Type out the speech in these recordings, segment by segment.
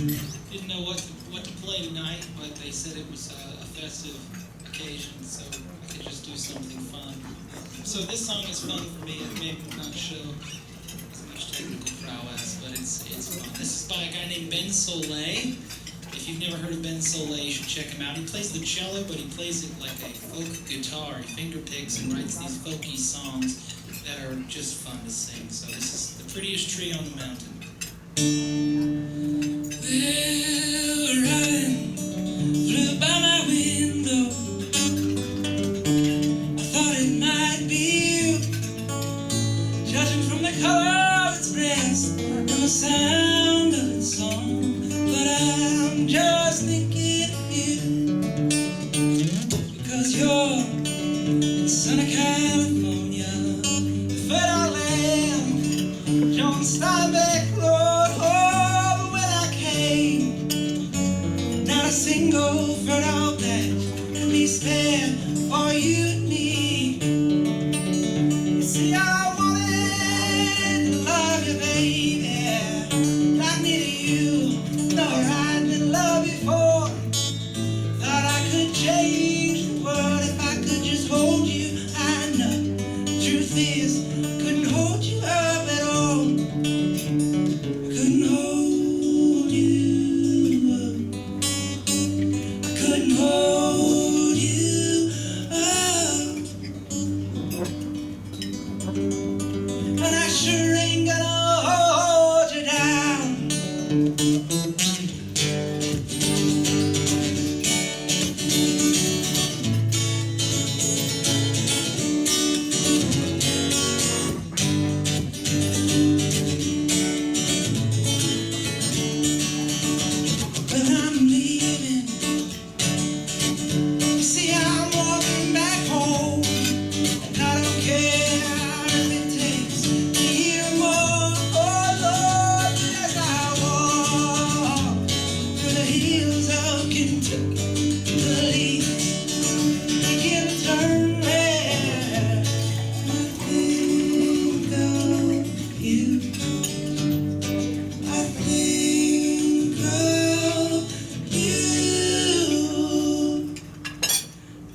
Didn't know what to play tonight, but they said it was a festive occasion, so I could just do something fun. So this song is fun for me. It may not show as much technical prowess, but it's fun. This is by a guy named Ben Soleil. If you've never heard of Ben Soleil, you should check him out. He plays the cello, but he plays it like a folk guitar. He finger picks and writes these folky songs that are just fun to sing. So this is The Prettiest Tree on the Mountain. Well, riding flew by my window. I thought it might be you, judging from the color of its breast and the sound of its song. But I'm just thinking of you, because you're in sunny California, the fertile land, John Steinbeck Road. Oh, but when I came, not a single fertile patch can be spared for you and me. You see, I wanted to love you, baby, like me to you. Never I'd been loved before. Thought I could change the world if I could just hold you. I know the truth is I couldn't hold you up at all. I couldn't hold you up. I couldn't hold you up. And I sure ain't gonna hold you down. When I'm leaving, you see I'm walking back home, and I don't care if it takes a year or more. Oh Lord, as I walk through the hills of Kentucky, the leaves begin to turn red. I think of you. I think of you,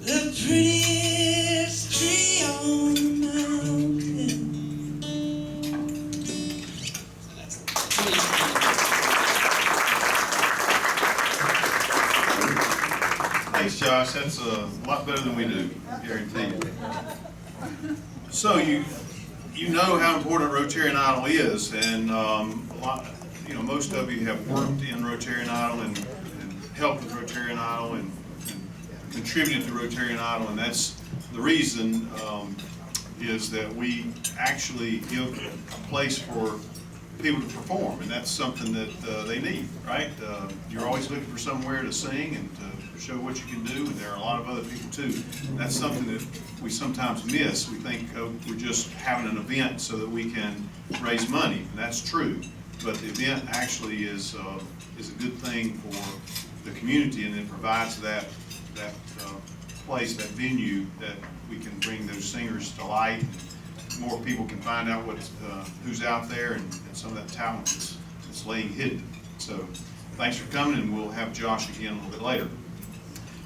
the prettiest tree on the mountain. So that's pretty Thanks, Josh. That's a lot better than we do, guarantee you. So you know how important Rotarian Idol is, and most of you have worked in Rotarian Idol and helped with Rotarian Idol and contributed to Rotarian Idol, and that's the reason is that we actually give a place for people to perform, and that's something that they need, right? You're always looking for somewhere to sing and to show what you can do, and there are a lot of other people too. That's something that we sometimes miss. We think we're just having an event so that we can raise money, and that's true. But the event actually is a good thing for the community, and it provides that place, that venue, that we can bring those singers to light. More people can find out who's out there and some of that talent that's laying hidden. So thanks for coming, and we'll have Josh again a little bit later.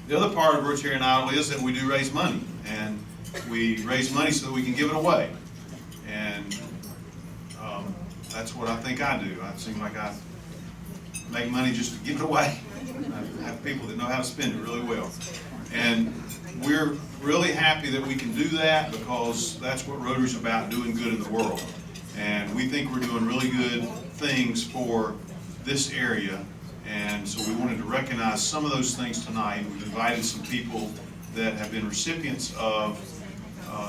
The other part of Rotarian Idol is that we do raise money, and we raise money so that we can give it away. And that's what I think I do. I seem like I make money just to give it away. I have people that know how to spend it really well. And we're really happy that we can do that, because that's what Rotary's about, doing good in the world. And we think we're doing really good things for this area, and so we wanted to recognize some of those things tonight. We've invited some people that have been recipients of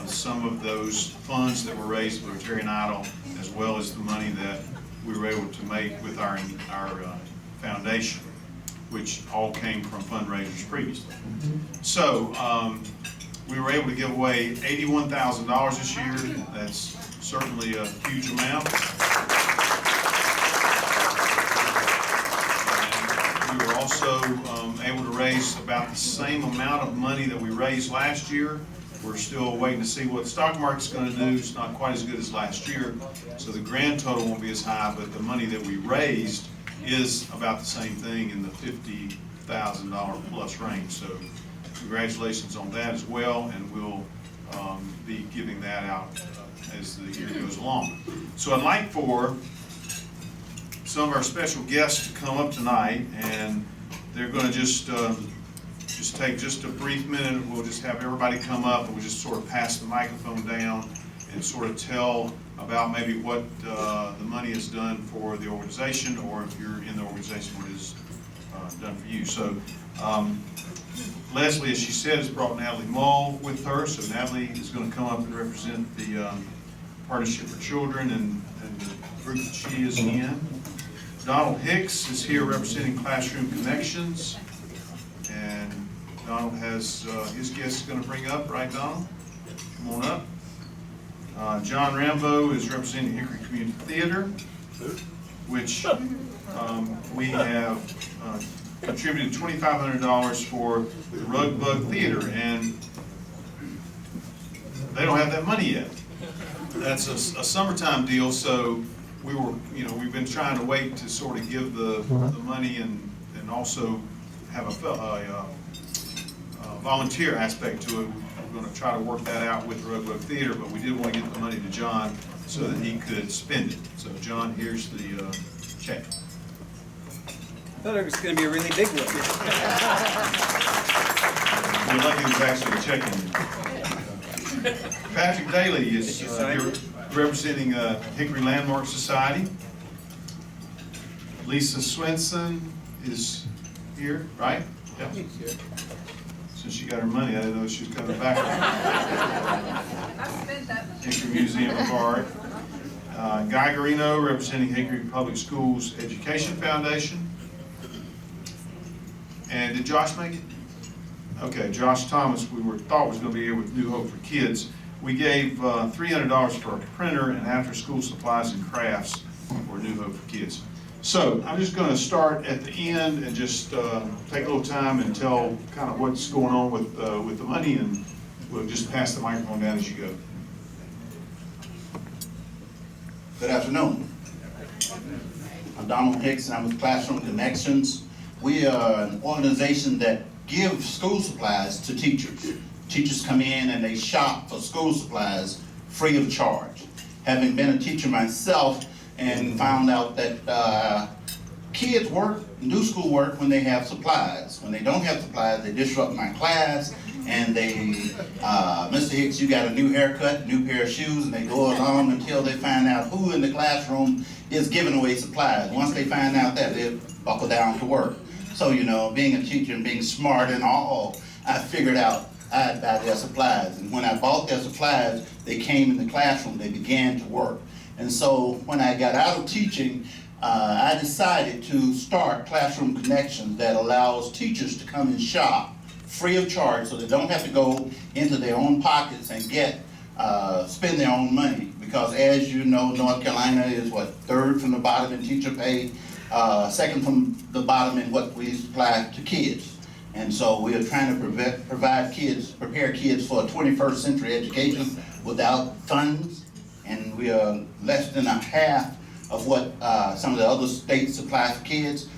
some of those funds that were raised with Rotarian Idol, as well as the money that we were able to make with our foundation, which all came from fundraisers previously. So we were able to give away $81,000 this year. That's certainly a huge amount. And we were also able to raise about the same amount of money that we raised last year. We're still waiting to see what the stock market's going to do. It's not quite as good as last year, so the grand total won't be as high, but the money that we raised is about the same thing in the $50,000 plus range. So congratulations on that as well, and we'll be giving that out as the year goes along. So I'd like for some of our special guests to come up tonight, and they're going to just take just a brief minute. We'll just have everybody come up, and we'll just sort of pass the microphone down and sort of tell about maybe what the money has done for the organization, or if you're in the organization, what it has done for you. So Leslie, as she said, has brought Natalie Mull with her. So Natalie is going to come up and represent the Partnership for Children and the group that she is in. Donald Hicks is here representing Classroom Connections. And Donald has his guest is going to bring up, right, Donald? Come on up. John Rambo is representing Hickory Community Theater, which we have contributed $2,500 for the Rug Bug Theater, and they don't have that money yet. That's a summertime deal, so we've been trying to wait to sort of give the money and also have a volunteer aspect to it. We're going to try to work that out with the Rug Bug Theater, but we did want to get the money to John so that he could spend it. So John, here's the check. I thought it was going to be a really big one. You're lucky there's actually a check in there. Patrick Daly is here representing Hickory Landmark Society. Lisa Swenson is here, right? Yeah. Since she got her money, I didn't know she was coming back. Hickory Museum of Art. Guy Garino representing Hickory Public Schools Education Foundation. And did Josh make it? Okay, Josh Thomas, thought was going to be here with New Hope for Kids. We gave $300 for a printer and after-school supplies and crafts for New Hope for Kids. So I'm just going to start at the end and just take a little time and tell kind of what's going on with the money, and we'll just pass the microphone down as you go. Good afternoon. I'm Donald Hicks, and I'm with Classroom Connections. We are an organization that gives school supplies to teachers. Teachers come in and they shop for school supplies free of charge. Having been a teacher myself and found out that kids do school work when they have supplies. When they don't have supplies, they disrupt my class, and they, Mr. Hicks, you got a new haircut, new pair of shoes, and they go along until they find out who in the classroom is giving away supplies. Once they find out that, they buckle down to work. So, being a teacher and being smart and all, I figured out I'd buy their supplies. And when I bought their supplies, they came in the classroom, they began to work. And so when I got out of teaching, I decided to start Classroom Connections that allows teachers to come and shop free of charge, so they don't have to go into their own pockets and spend their own money. Because as you know, North Carolina is third from the bottom in teacher pay, second from the bottom in what we supply to kids. And so we are trying to prepare kids for a 21st century education without funds. And we are less than a half of what some of the other states supply for kids.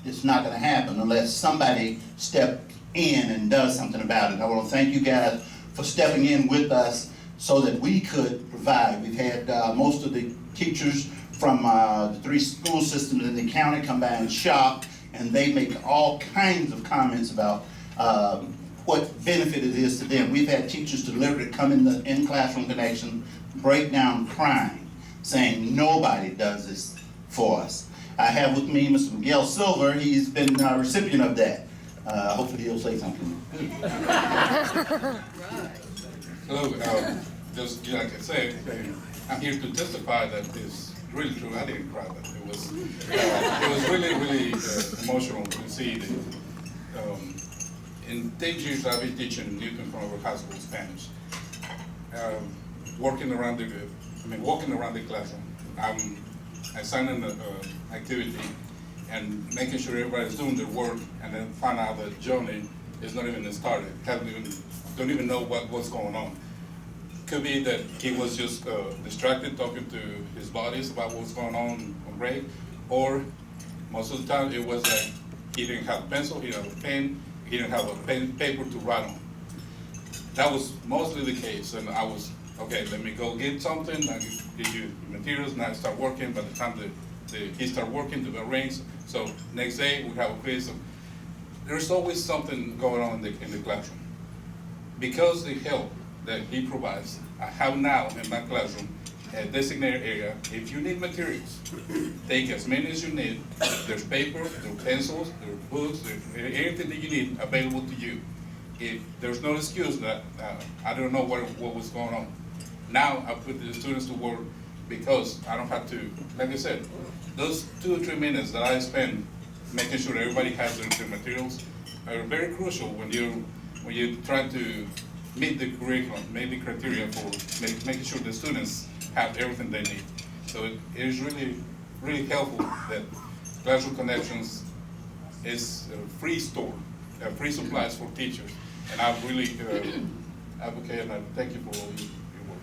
It's not going to happen unless somebody steps in and does something about it. I want to thank you guys for stepping in with us so that we could provide. We've had most of the teachers from the 3 school systems in the county come by and shop, and they make all kinds of comments about what benefit it is to them. We've had teachers deliberately come in Classroom Connection, break down crying, saying nobody does this for us. I have with me Mr. Miguel Silver. He's been a recipient of that. Hopefully he'll say something. Hello, just like I said, I'm here to testify that it's really true. I didn't cry, but it was really, really emotional to see that. In 10 years I've been teaching in Newton Front High School Spanish. Walking around the classroom. I sign in the activity and making sure everybody's doing their work, and then find out that Johnny is not even started. Don't even know what's going on. Could be that he was just distracted talking to his buddies about what's going on grade, or most of the time it was like he didn't have a pencil, he didn't have a pen, he didn't have a paper to write on. That was mostly the case, and I was, okay, let me go get something, I give you materials, now I start working. By the time he start working, the bell rings, so next day we have a quiz. There's always something going on in the classroom. Because the help that he provides, I have now in my classroom a designated area. If you need materials, take as many as you need. There's paper, there's pencils, there's books, there's anything that you need available to you. If there's no excuse that I don't know what was going on. Now I put the students to work because I don't have to, like I said, those 2 or 3 minutes that I spend making sure everybody has their materials are very crucial when you're trying to meet the curriculum, meet the criteria for making sure the students have everything they need. So it is really, really helpful that Classroom Connections is a free store, free supplies for teachers. And I really advocate and I thank you for all your work.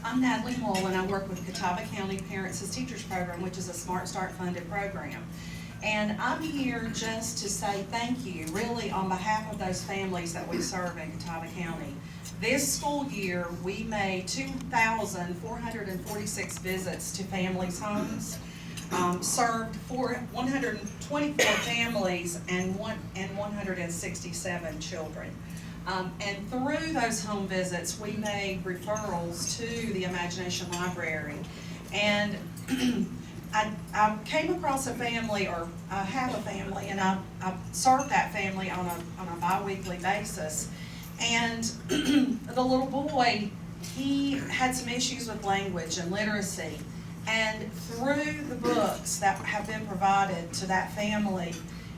I'm Natalie Mull, and I work with Catawba County Parents as Teachers Program, which is a Smart Start funded program. And I'm here just to say thank you, really, on behalf of those families that we serve in Catawba County. This school year, we made 2,446 visits to families' homes, served 124 families and 167 children. And through those home visits, we made referrals to the Imagination Library. And I came across a family, or I have a family, and I served that family on a bi-weekly basis. And the little boy, he had some issues with language and literacy. And through the books that have been provided to that family,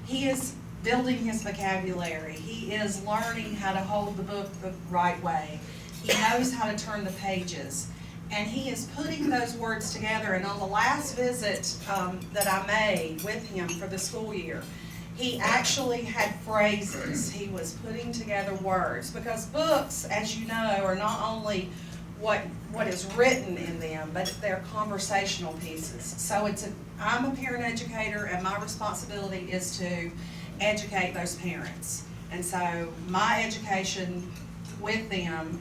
he is building his vocabulary. He is learning how to hold the book the right way. He knows how to turn the pages. And he is putting those words together. And on the last visit that I made with him for the school year, he actually had phrases. He was putting together words, because books, as you know, are not only what is written in them, but they're conversational pieces. So I'm a parent educator, and my responsibility is to educate those parents. And so my education with them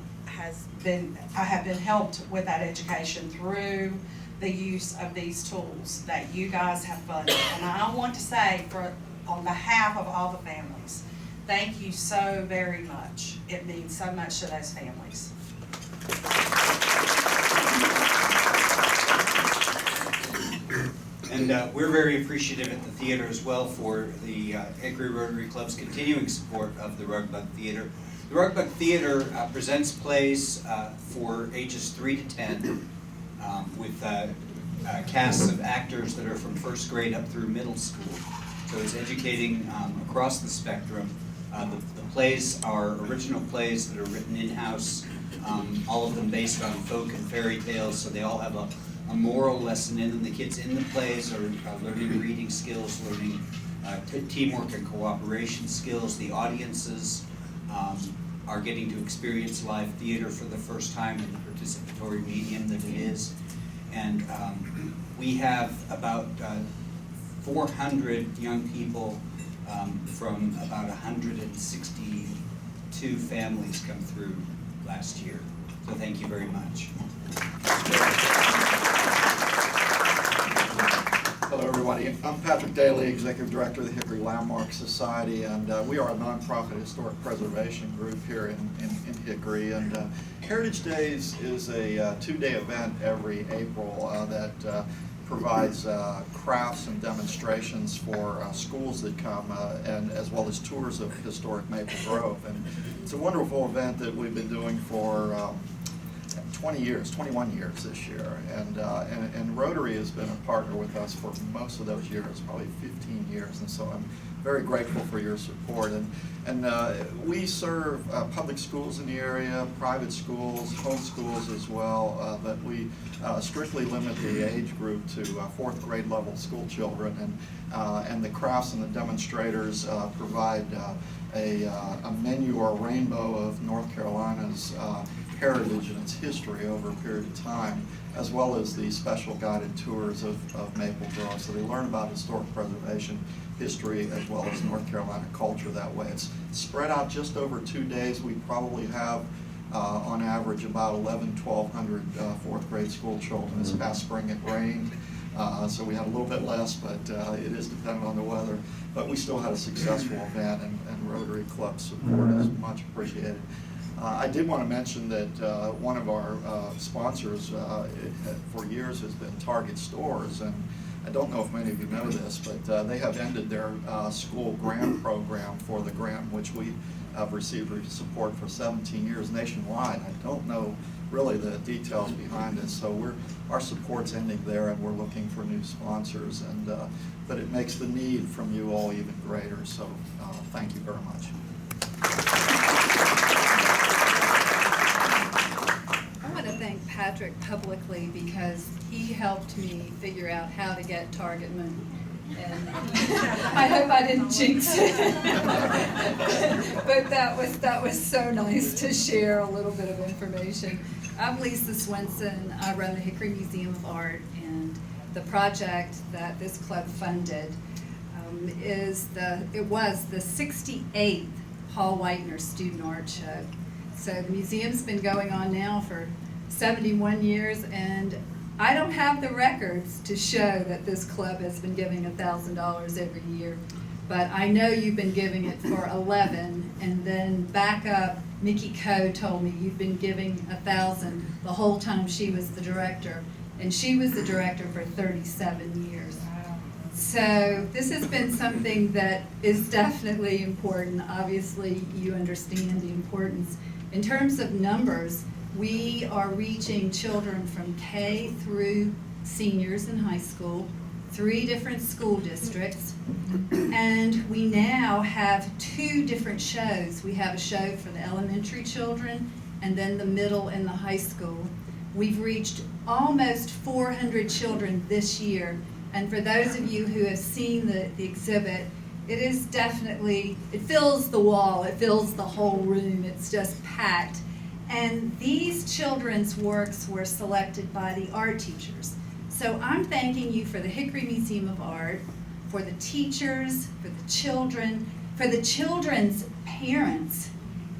I have been helped with that education through the use of these tools that you guys have funded. And I want to say, on behalf of all the families, thank you so very much. It means so much to those families. And we're very appreciative at the theater as well for the Hickory Rotary Club's continuing support of the Rugbug Theater. The Rugbug Theater presents plays for ages 3 to 10 with casts of actors that are from first grade up through middle school. So it's educating across the spectrum. The plays are original plays that are written in-house, all of them based on folk and fairy tales, so they all have a moral lesson in them. The kids in the plays are learning reading skills, learning teamwork and cooperation skills. The audiences are getting to experience live theater for the first time in the participatory medium that it is. And we have about 400 young people from about 162 families come through last year. So thank you very much. Hello, everybody. I'm Patrick Daly, Executive Director of the Hickory Landmark Society, and we are a nonprofit historic preservation group here in Hickory. And Heritage Days is a 2-day event every April that provides crafts and demonstrations for schools that come, and as well as tours of historic Maple Grove. And it's a wonderful event that we've been doing for 21 years this year, and Rotary has been a partner with us for most of those years, probably 15 years, and so I'm very grateful for your support. And we serve public schools in the area, private schools, home schools as well, but we strictly limit the age group to 4th grade level school children, and the crafts and the demonstrators provide a menu or a rainbow of North Carolina's heritage and its history over a period of time, as well as the special guided tours of Maple Grove. So they learn about historic preservation, history, as well as North Carolina culture that way. It's spread out just over 2 days. We probably have on average about 1,100 fourth grade school children. This past spring it rained, so we had a little bit less, but it is dependent on the weather. But we still had a successful event, and Rotary Club support is much appreciated. I did want to mention that one of our sponsors for years has been Target Stores, and I don't know if many of you know this, but they have ended their school grant program for the grant, which we have received support for 17 years nationwide. I don't know really the details behind it, so our support's ending there, and we're looking for new sponsors, and but it makes the need from you all even greater. So thank you very much. I want to thank Patrick publicly because he helped me figure out how to get target money. And I hope I didn't jinx it. But that was so nice to share a little bit of information. I'm Lisa Swenson. I run the Hickory Museum of Art, and the project that this club funded it was the 68th Paul Whitener Student Art Show. So the museum's been going on now for 71 years, and I don't have the records to show that this club has been giving $1,000 every year, but I know you've been giving it for 11, and then back up, Mickey Coe told me you've been giving $1,000 the whole time she was the director, and she was the director for 37 years. So this has been something that is definitely important. Obviously, you understand the importance. In terms of numbers, we are reaching children from K through seniors in high school, 3 different school districts, and we now have 2 different shows. We have a show for the elementary children and then the middle and the high school. We've reached almost 400 children this year, and for those of you who have seen the exhibit, it is definitely, it fills the wall, it fills the whole room, it's just packed. And these children's works were selected by the art teachers. So I'm thanking you for the Hickory Museum of Art, for the teachers, for the children, for the children's parents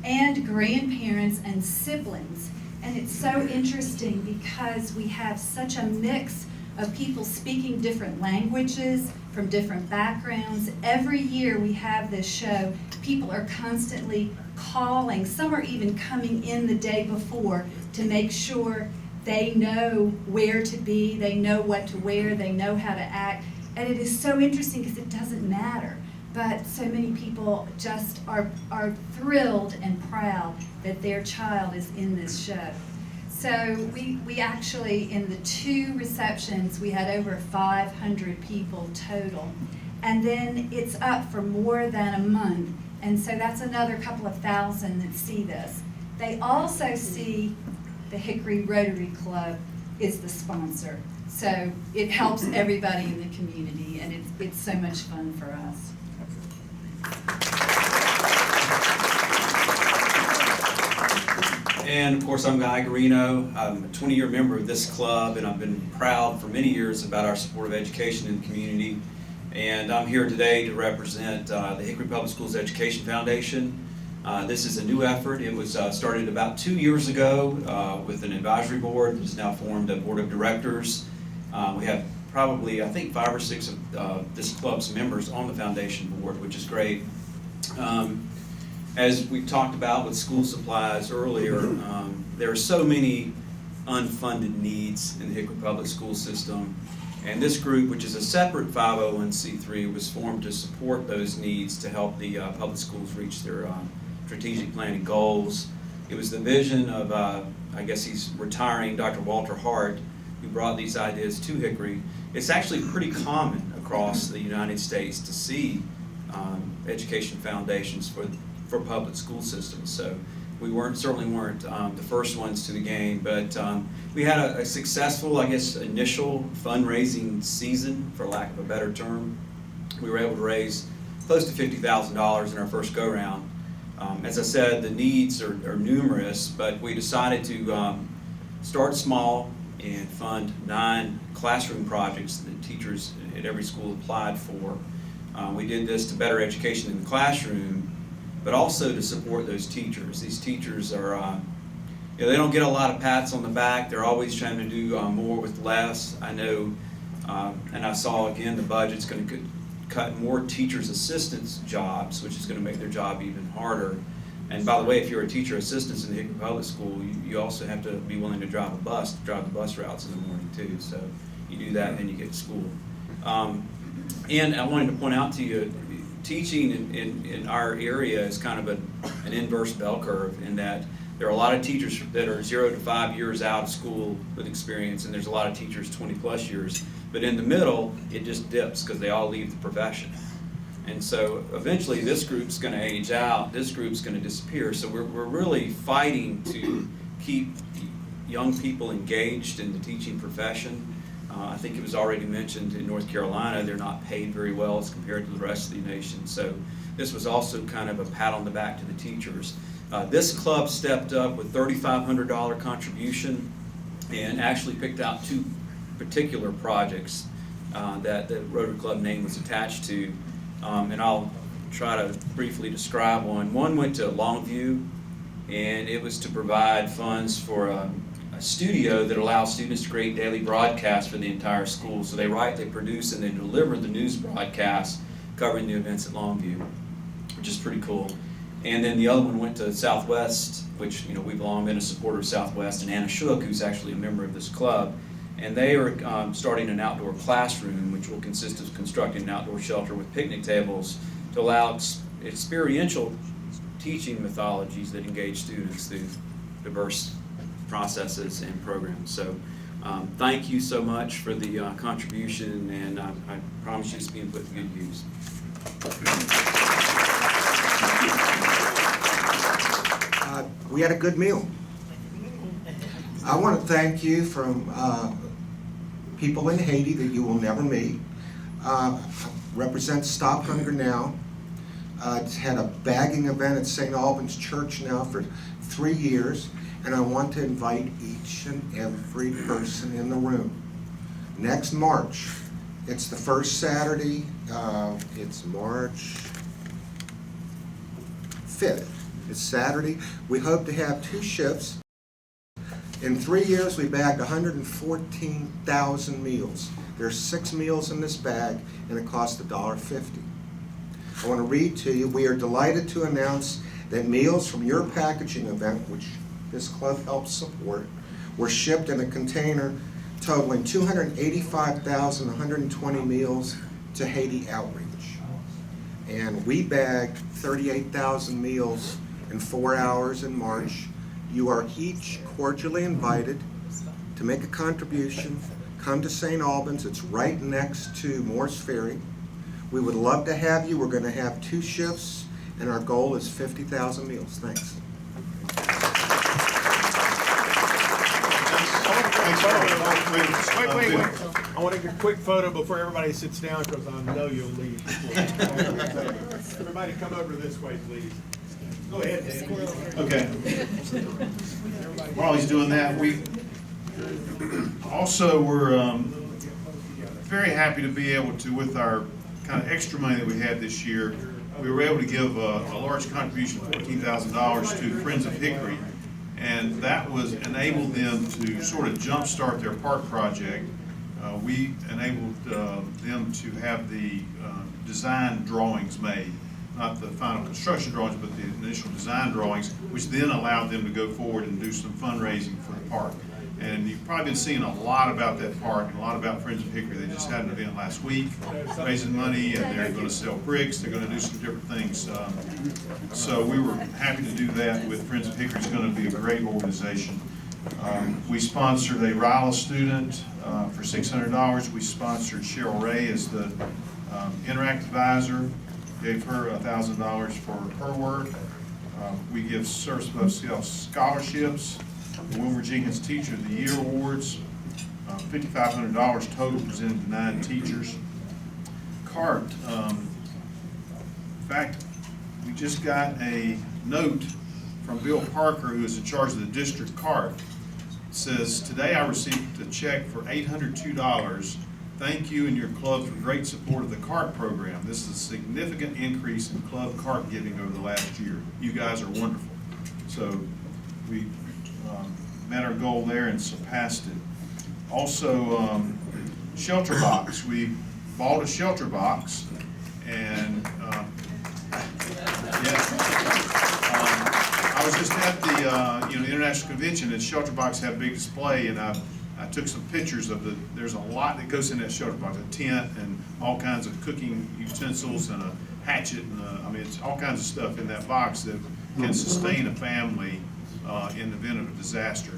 and grandparents and siblings. And it's so interesting because we have such a mix of people speaking different languages from different backgrounds. Every year we have this show. People are constantly calling. Some are even coming in the day before to make sure they know where to be, they know what to wear, they know how to act. And it is so interesting because it doesn't matter. But so many people just are thrilled and proud that their child is in this show. So we actually, in the 2 receptions, we had over 500 people total. And then it's up for more than a month. And so that's another couple of thousand that see this. They also see the Hickory Rotary Club is the sponsor. So it helps everybody in the community, and it's so much fun for us. And of course, I'm Guy Garino. I'm a 20-year member of this club, and I've been proud for many years about our support of education in the community. And I'm here today to represent the Hickory Public Schools Education Foundation. This is a new effort. It was started about 2 years ago with an advisory board that has now formed a board of directors. We have probably, I think, 5 or 6 of this club's members on the foundation board, which is great. As we talked about with school supplies earlier, there are so many unfunded needs in the Hickory Public School system. And this group, which is a separate 501c3, was formed to support those needs to help the public schools reach their strategic planning goals. It was the vision of, I guess he's retiring, Dr. Walter Hart, who brought these ideas to Hickory. It's actually pretty common across the United States to see education foundations for public school systems. So we certainly weren't the first ones to the game, but we had a successful, I guess, initial fundraising season, for lack of a better term. We were able to raise close to $50,000 in our first go-round, As I said, the needs are numerous, but we decided to start small and fund 9 classroom projects that teachers at every school applied for. We did this to better education in the classroom, but also to support those teachers. These teachers are, they don't get a lot of pats on the back. They're always trying to do more with less. I know, and I saw again the budget's going to cut more teachers' assistants jobs, which is going to make their job even harder. And by the way, if you're a teacher assistant in the Hickory Public School, you also have to be willing to drive the bus routes in the morning too. So you do that and then you get to school. And I wanted to point out to you, teaching in our area is kind of an inverse bell curve in that there are a lot of teachers that are 0 to 5 years out of school with experience, and there's a lot of teachers 20 plus years. But in the middle, it just dips because they all leave the profession. And so eventually this group's going to age out, this group's going to disappear. So we're really fighting to keep young people engaged in the teaching profession. I think it was already mentioned in North Carolina, they're not paid very well as compared to the rest of the nation. So this was also kind of a pat on the back to the teachers. This club stepped up with $3,500 contribution and actually picked out 2 particular projects that the Rotary Club name was attached to. And I'll try to briefly describe one. One went to Longview, and it was to provide funds for a studio that allows students to create daily broadcasts for the entire school. So they write, they produce, and they deliver the news broadcasts covering the events at Longview, which is pretty cool. And then the other one went to Southwest, which we've long been a supporter of Southwest, and Anna Shook, who's actually a member of this club. And they are starting an outdoor classroom, which will consist of constructing an outdoor shelter with picnic tables to allow experiential teaching methodologies that engage students through diverse processes and programs. So thank you so much for the contribution, and I promise you it's being put to good use. We had a good meal. I want to thank you from people in Haiti that you will never meet. Represent Stop Hunger Now. It's had a bagging event at St. Albans Church now for 3 years, and I want to invite each and every person in the room. Next March, it's the first Saturday, it's March 5th. It's Saturday. We hope to have 2 shifts. In 3 years, we bagged 114,000 meals. There's 6 meals in this bag, and it costs $1.50. I want to read to you, we are delighted to announce that meals from your packaging event, which this club helps support, were shipped in a container totaling 285,120 meals to Haiti Outreach. And we bagged 38,000 meals in 4 hours in March. You are each cordially invited to make a contribution. Come to St. Albans. It's right next to Morse Ferry. We would love to have you. We're going to have 2 shifts, and our goal is 50,000 meals. Thanks. Wait. I want to get a quick photo before everybody sits down because I know you'll leave. Everybody come over this way, please. Go ahead, Dan. Okay. While he's doing that, we also were very happy to be able to, with our kind of extra money that we had this year, we were able to give a large contribution of $14,000 to Friends of Hickory, and that was enabled them to sort of jumpstart their park project. We enabled them to have the design drawings made. Not the final construction drawings, but the initial design drawings, which then allowed them to go forward and do some fundraising for the park. And you've probably been seeing a lot about that park and a lot about Friends of Hickory. They just had an event last week raising money, and they're going to sell bricks. They're going to do some different things. So we were happy to do that with Friends of Hickory. It's going to be a great organization. We sponsored a RILA student for $600. We sponsored Cheryl Ray as the Interact advisor. Gave her $1,000 for her work. We give Service Above Self scholarships, the Wilmer Jenkins Teacher of the Year Awards, $5,500 total presented to 9 teachers. CART, in fact, we just got a note from Bill Parker, who is in charge of the district cart. It says, "Today I received a check for $802. Thank you and your club for great support of the cart program. This is a significant increase in club cart giving over the last year. You guys are wonderful." So we met our goal there and surpassed it. Also, shelter box. We bought a shelter box, and I was just at the International Convention, and Shelter Box had a big display, and I took some pictures of there's a lot that goes in that shelter box, a tent and all kinds of cooking utensils and a hatchet, and it's all kinds of stuff in that box that can sustain a family in the event of a disaster.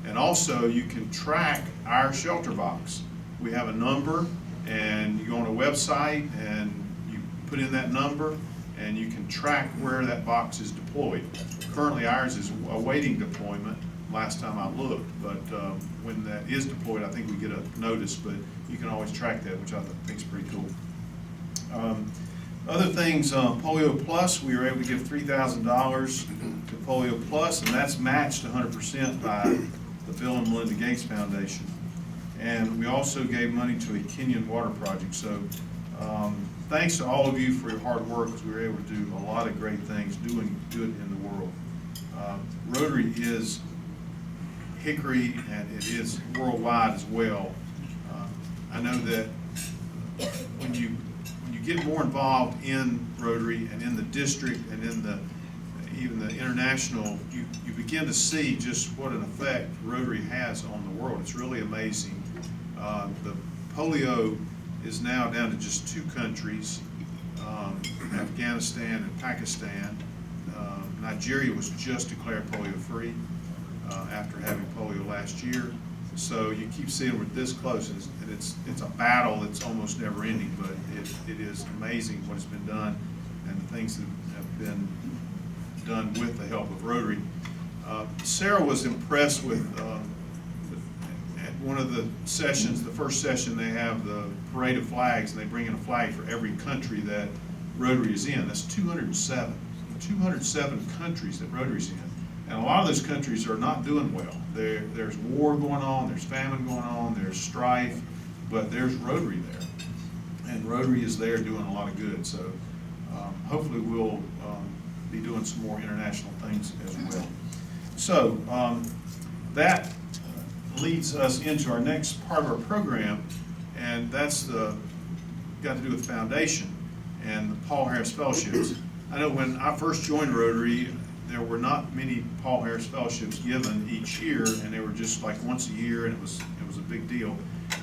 And also, you can track our shelter box. We have a number, and you go on a website and you put in that number, and you can track where that box is deployed. Currently, ours is awaiting deployment, last time I looked, but when that is deployed, I think we get a notice, but you can always track that, which I think is pretty cool. Other things, Polio Plus, we were able to give $3,000 to Polio Plus, and that's matched 100% by the Bill and Melinda Gates Foundation. And we also gave money to a Kenyan water project. So thanks to all of you for your hard work, because we were able to do a lot of great things, doing good in the world. Rotary is Hickory, and it is worldwide as well. I know that when you get more involved in Rotary and in the district and in even the international, you begin to see just what an effect Rotary has on the world. It's really amazing. The polio is now down to just 2 countries, Afghanistan and Pakistan. Nigeria was just declared polio-free after having polio last year. So you keep seeing we're this close, and it's a battle that's almost never ending, but it is amazing what has been done and the things that have been done with the help of Rotary. Sarah was impressed with, at one of the sessions, the first session, they have the parade of flags, and they bring in a flag for every country that Rotary is in. That's 207 countries that Rotary's in. And a lot of those countries are not doing well. There's war going on, there's famine going on, there's strife, but there's Rotary there. And Rotary is there doing a lot of good. So hopefully we'll be doing some more international things as well. So that leads us into our next part of our program, and that's got to do with foundation and the Paul Harris Fellowships. I know when I first joined Rotary, there were not many Paul Harris Fellowships given each year, and they were just like once a year, and it was a big deal.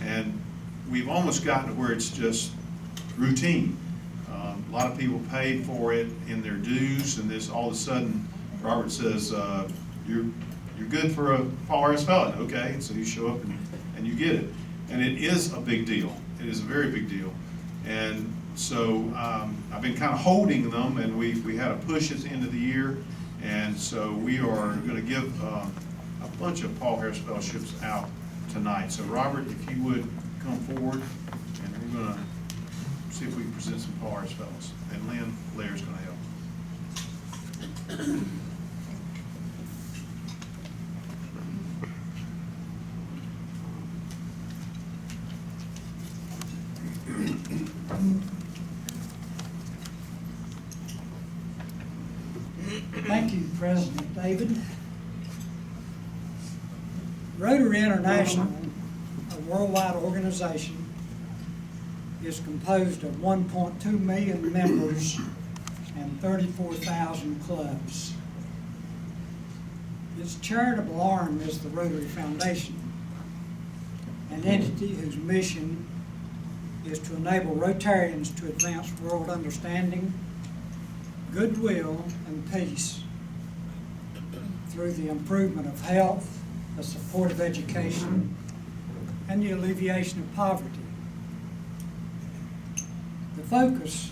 And we've almost gotten to where it's just routine. A lot of people pay for it in their dues, and this all of a sudden, Robert says, you're good for a Paul Harris Fellow. Okay, so you show up and you get it. And it is a big deal. It is a very big deal. And so I've been kind of holding them, and we had a push at the end of the year. And so we are going to give a bunch of Paul Harris Fellowships out tonight. So Robert, if you would come forward, and we're going to see if we can present some Paul Harris Fellows. And Lynn Blair's going to help. Thank you, President David. Rotary International, a worldwide organization, is composed of 1.2 million members and 34,000 clubs. Its charitable arm is the Rotary Foundation, an entity whose mission is to enable Rotarians to advance world understanding, goodwill, and peace through the improvement of health, the support of education, and the alleviation of poverty. The focus,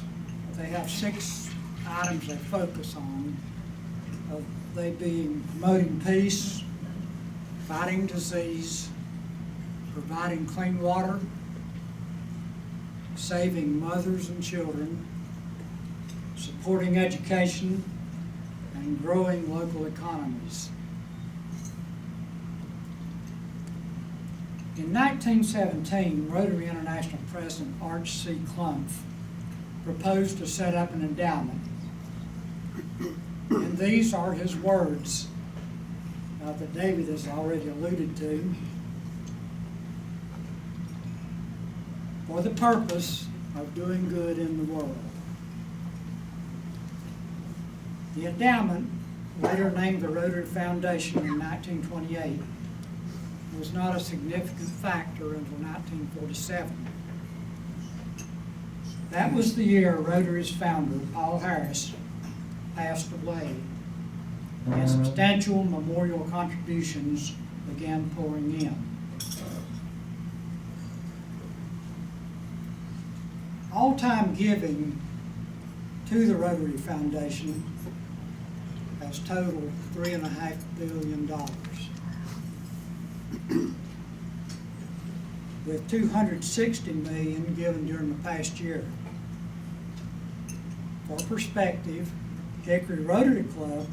they have 6 items they focus on, they being promoting peace, fighting disease, providing clean water, saving mothers and children, supporting education, and growing local economies. In 1917, Rotary International President Arch C. Clumph proposed to set up an endowment. And these are his words that David has already alluded to. For the purpose of doing good in the world. The endowment, later named the Rotary Foundation in 1928, was not a significant factor until 1947. That was the year Rotary's founder, Paul Harris, passed away, and substantial memorial contributions began pouring in. All-time giving to the Rotary Foundation has totaled $3.5 billion, with $260 million given during the past year. For perspective, Hickory Rotary Club's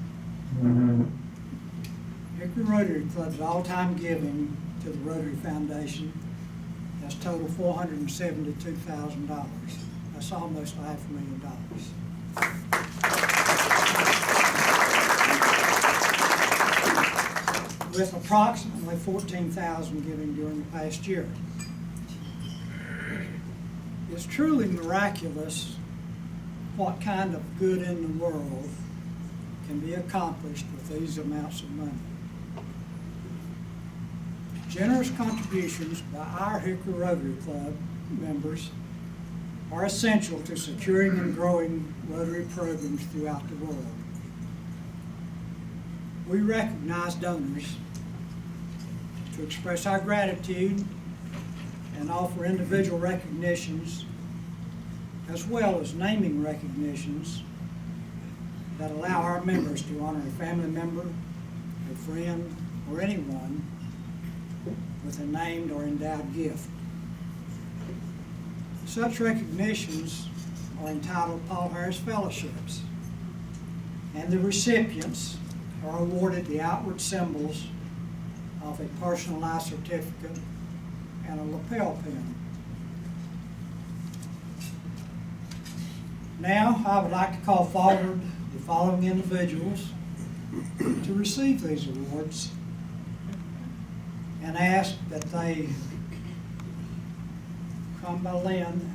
all-time giving to the Rotary Foundation has totaled $472,000. That's almost $500,000. With approximately 14,000 giving during the past year. It's truly miraculous what kind of good in the world can be accomplished with these amounts of money. Generous contributions by our Hickory Rotary Club members are essential to securing and growing Rotary programs throughout the world. We recognize donors to express our gratitude and offer individual recognitions as well as naming recognitions that allow our members to honor a family member, a friend, or anyone with a named or endowed gift. Such recognitions are entitled Paul Harris Fellowships, and the recipients are awarded the outward symbols of a personalized certificate and a lapel pin. Now, I would like to call forward the following individuals to receive these awards and ask that they come by Lynn,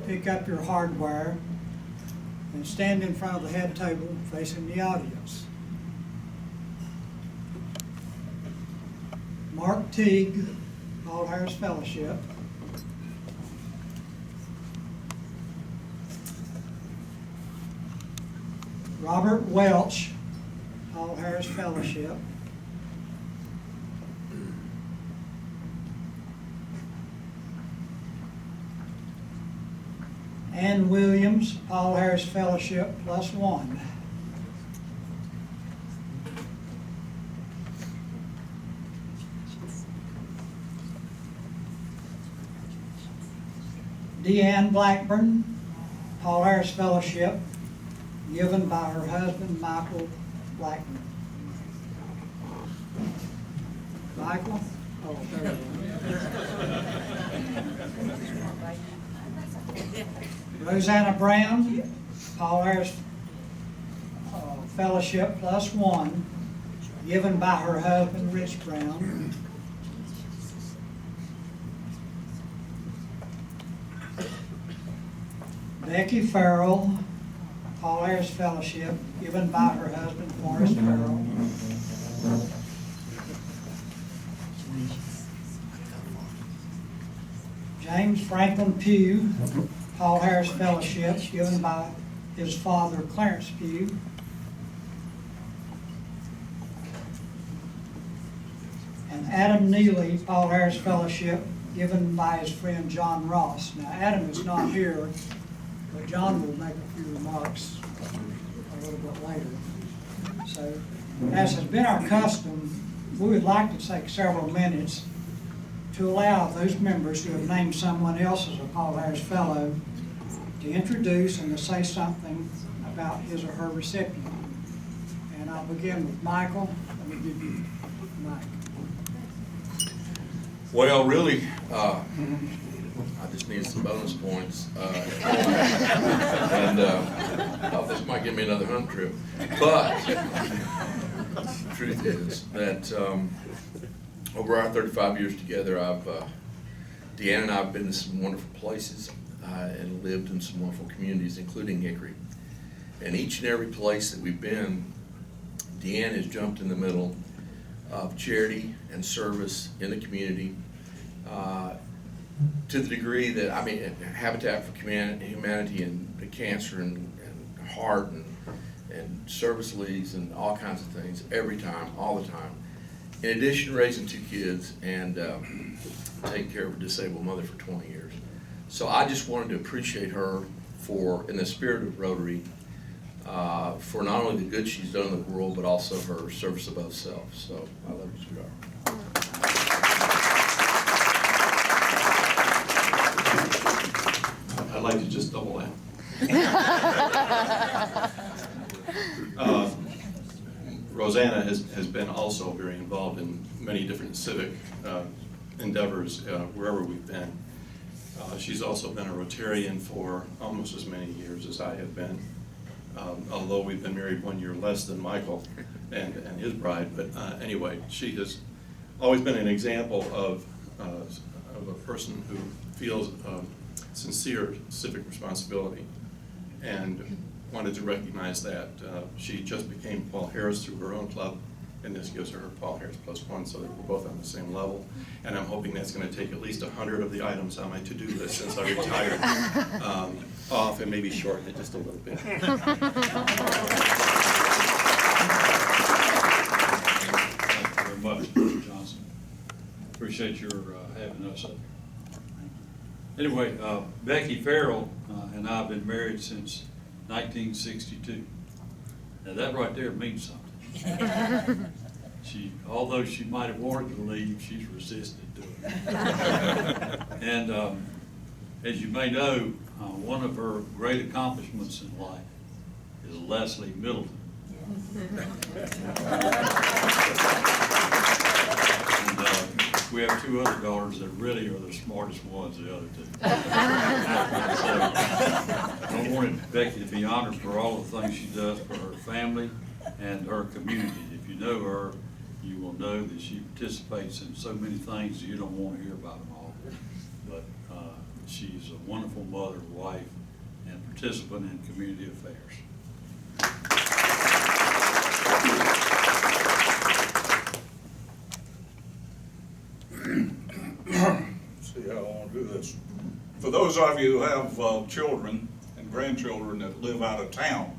pick up your hardware, and stand in front of the head table facing the audience. Mark Teague, Paul Harris Fellowship. Robert Welch, Paul Harris Fellowship. Ann Williams, Paul Harris Fellowship +1. Deanne Blackburn, Paul Harris Fellowship, given by her husband, Michael Blackburn. Michael? Oh, there we go. Rosanna Brown, Paul Harris Fellowship +1, given by her husband, Rich Brown. Becky Farrell, Paul Harris Fellowship, given by her husband, Forrest Farrell. James Franklin Pugh, Paul Harris Fellowship, given by his father, Clarence Pugh. And Adam Neely, Paul Harris Fellowship, given by his friend John Ross. Now, Adam is not here, but John will make a few remarks a little bit later. So, as has been our custom, we would like to take several minutes to allow those members who have named someone else as a Paul Harris Fellow to introduce and to say something about his or her recipient. And I'll begin with Michael. Let me give you Mike. Well, really, I just needed some bonus points. And thought this might give me another hunt trip. But the truth is that over our 35 years together, Deanna and I have been to some wonderful places and lived in some wonderful communities, including Hickory. And each and every place that we've been, Deanna has jumped in the middle of charity and service in the community to the degree that, I mean, Habitat for Humanity and the cancer and heart and service leagues and all kinds of things, every time, all the time. In addition to raising 2 kids and taking care of a disabled mother for 20 years. So I just wanted to appreciate her for, in the spirit of Rotary, for not only the good she's done in the world, but also her service above self. So I love you, sweetheart. I'd like to just double that. Rosanna has been also very involved in many different civic endeavors wherever we've been. She's also been a Rotarian for almost as many years as I have been, although we've been married 1 year less than Michael and his bride. But anyway, she has always been an example of a person who feels sincere civic responsibility and wanted to recognize that. She just became Paul Harris through her own club, and this gives her Paul Harris +1, so that we're both on the same level. And I'm hoping that's going to take at least 100 of the items on my to-do list since I retired off, and maybe shorten it just a little bit. Thank you very much, Mr. Johnson. Appreciate your having us up here. Anyway, Becky Farrell and I have been married since 1962. Now that right there means something. Although she might have wanted to leave, she's resisted doing it. And as you may know, one of her great accomplishments in life is Leslie Middleton. And we have 2 other daughters that really are the smartest ones, the other 2. So I wanted Becky to be honored for all the things she does for her family and her community. If you know her, you will know that she participates in so many things that you don't want to hear about them all. But she's a wonderful mother, wife, and participant in community affairs. See how I want to do this. For those of you who have children and grandchildren that live out of town,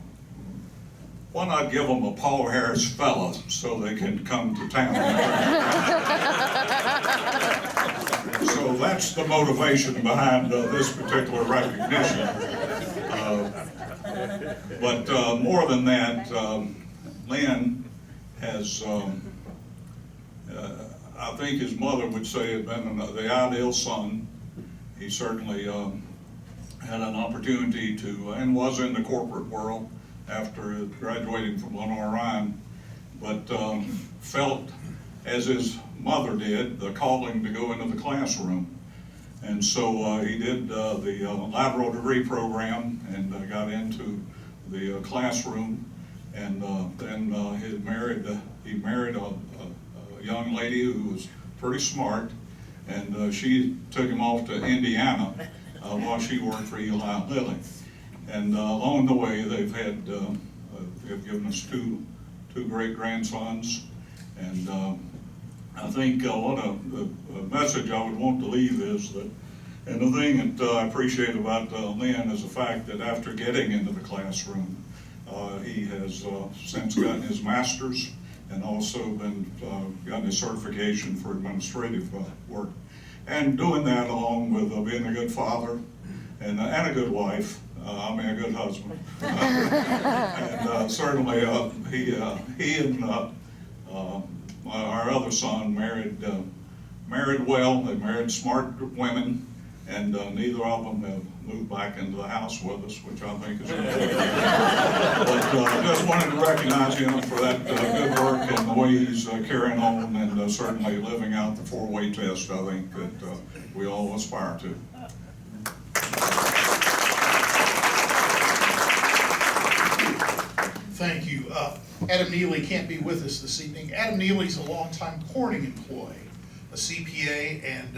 why not give them a Paul Harris Fellow so they can come to town? So that's the motivation behind this particular recognition. But more than that, Lynn has, I think his mother would say, had been the ideal son. He certainly had an opportunity to, and was in the corporate world after graduating from Lenore Ryan, but felt, as his mother did, the calling to go into the classroom. And so he did the lateral degree program and got into the classroom, and then he married a young lady who was pretty smart, and she took him off to Indiana while she worked for Eli Lilly. And along the way, they've given us two great grandsons, and I think what a message I would want to leave is that, and the thing that I appreciate about Lynn is the fact that after getting into the classroom, he has since gotten his master's and also gotten his certification for administrative work. And doing that along with being a good father and a good wife, a good husband. And certainly he and our other son married well. They married smart women, And neither of them have moved back into the house with us, which I think is important. But just wanted to recognize him for that good work and the way he's carrying on and certainly living out the 4-way test, I think, that we all aspire to. Thank you. Adam Neely can't be with us this evening. Adam Neely's a longtime Corning employee, a CPA, and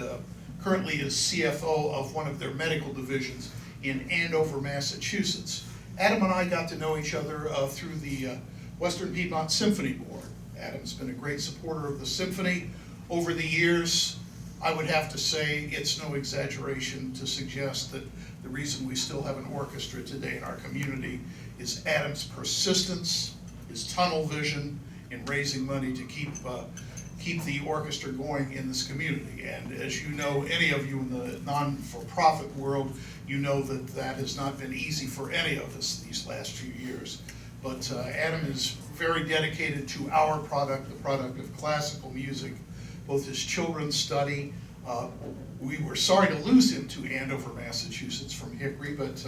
currently is CFO of one of their medical divisions in Andover, Massachusetts. Adam and I got to know each other through the Western Piedmont Symphony Board. Adam's been a great supporter of the symphony over the years. I would have to say it's no exaggeration to suggest that the reason we still have an orchestra today in our community is Adam's persistence, his tunnel vision in raising money to keep the orchestra going in this community. And as you know, any of you in the non-for-profit world, you know that that has not been easy for any of us these last few years. But Adam is very dedicated to our product, the product of classical music. Both his children study. We were sorry to lose him to Andover, Massachusetts from Hickory, but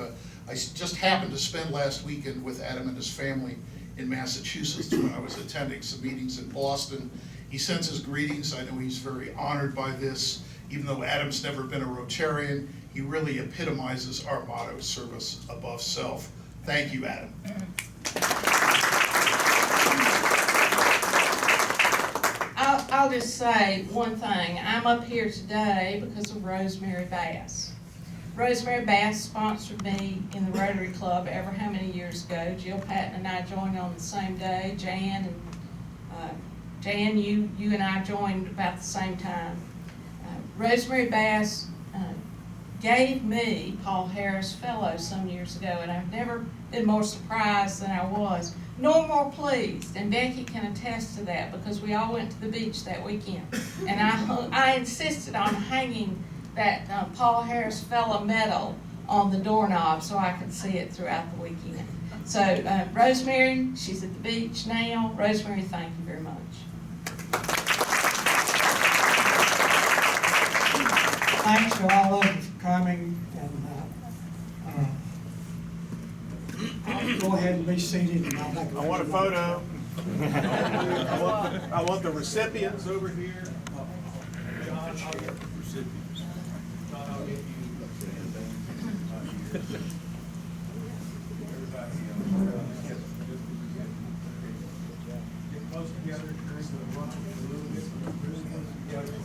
I just happened to spend last weekend with Adam and his family in Massachusetts when I was attending some meetings in Boston. He sends his greetings. I know he's very honored by this. Even though Adam's never been a Rotarian, he really epitomizes our motto, service above self. Thank you, Adam. I'll just say one thing. I'm up here today because of Rosemary Bass. Rosemary Bass sponsored me in the Rotary Club ever how many years ago. Jill Patton and I joined on the same day. Jan, you and I joined about the same time. Rosemary Bass gave me Paul Harris Fellow some years ago, and I've never been more surprised than I was, nor more pleased. And Becky can attest to that because we all went to the beach that weekend. And I insisted on hanging that Paul Harris Fellow medal on the doorknob so I could see it throughout the weekend. So Rosemary, she's at the beach now. Rosemary, thank you very much. Thanks to all of you for coming, and I'll go ahead and be seated, and I'll make I want a photo. I want the recipients over here. John, I'll get recipients. John, I'll get you. Get close together, drink the run, a little bit together.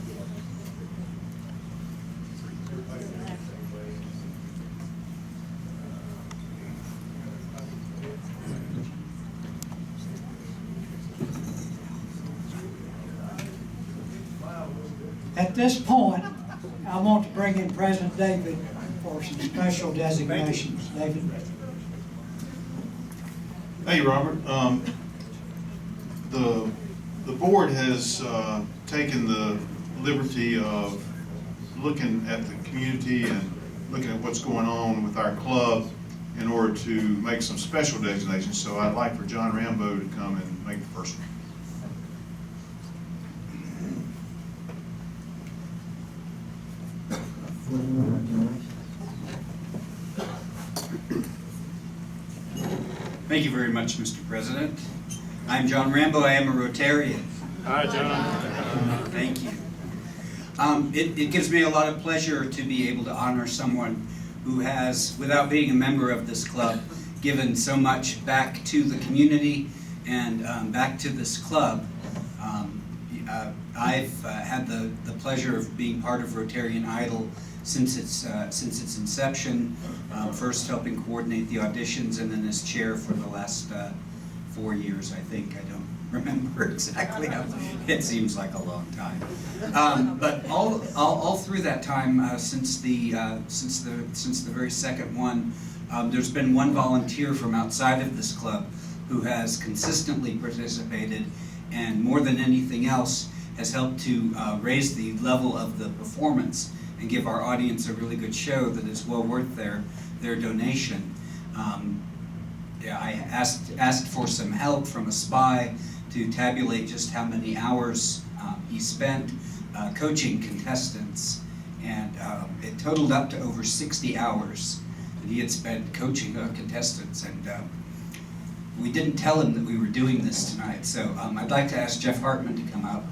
At this point, I want to bring in President David for some special designations. David. Thank you, Robert. The board has taken the liberty of looking at the community and looking at what's going on with our club in order to make some special designations. So I'd like for John Rambo to come and make the first one. Thank you very much, Mr. President. I'm John Rambo. I am a Rotarian. Hi, John. Thank you. It gives me a lot of pleasure to be able to honor someone who has, without being a member of this club, given so much back to the community and back to this club. I've had the pleasure of being part of Rotarian Idol since its inception, first helping coordinate the auditions and then as chair for the last 4 years, I think. I don't remember exactly how, it seems like a long time. But all through that time, since the very second one, there's been one volunteer from outside of this club who has consistently participated and more than anything else has helped to raise the level of the performance and give our audience a really good show that is well worth their donation. I asked for some help from a spy to tabulate just how many hours he spent coaching contestants, And it totaled up to over 60 hours that he had spent coaching contestants. And we didn't tell him that we were doing this tonight. So I'd like to ask Jeff Hartman to come up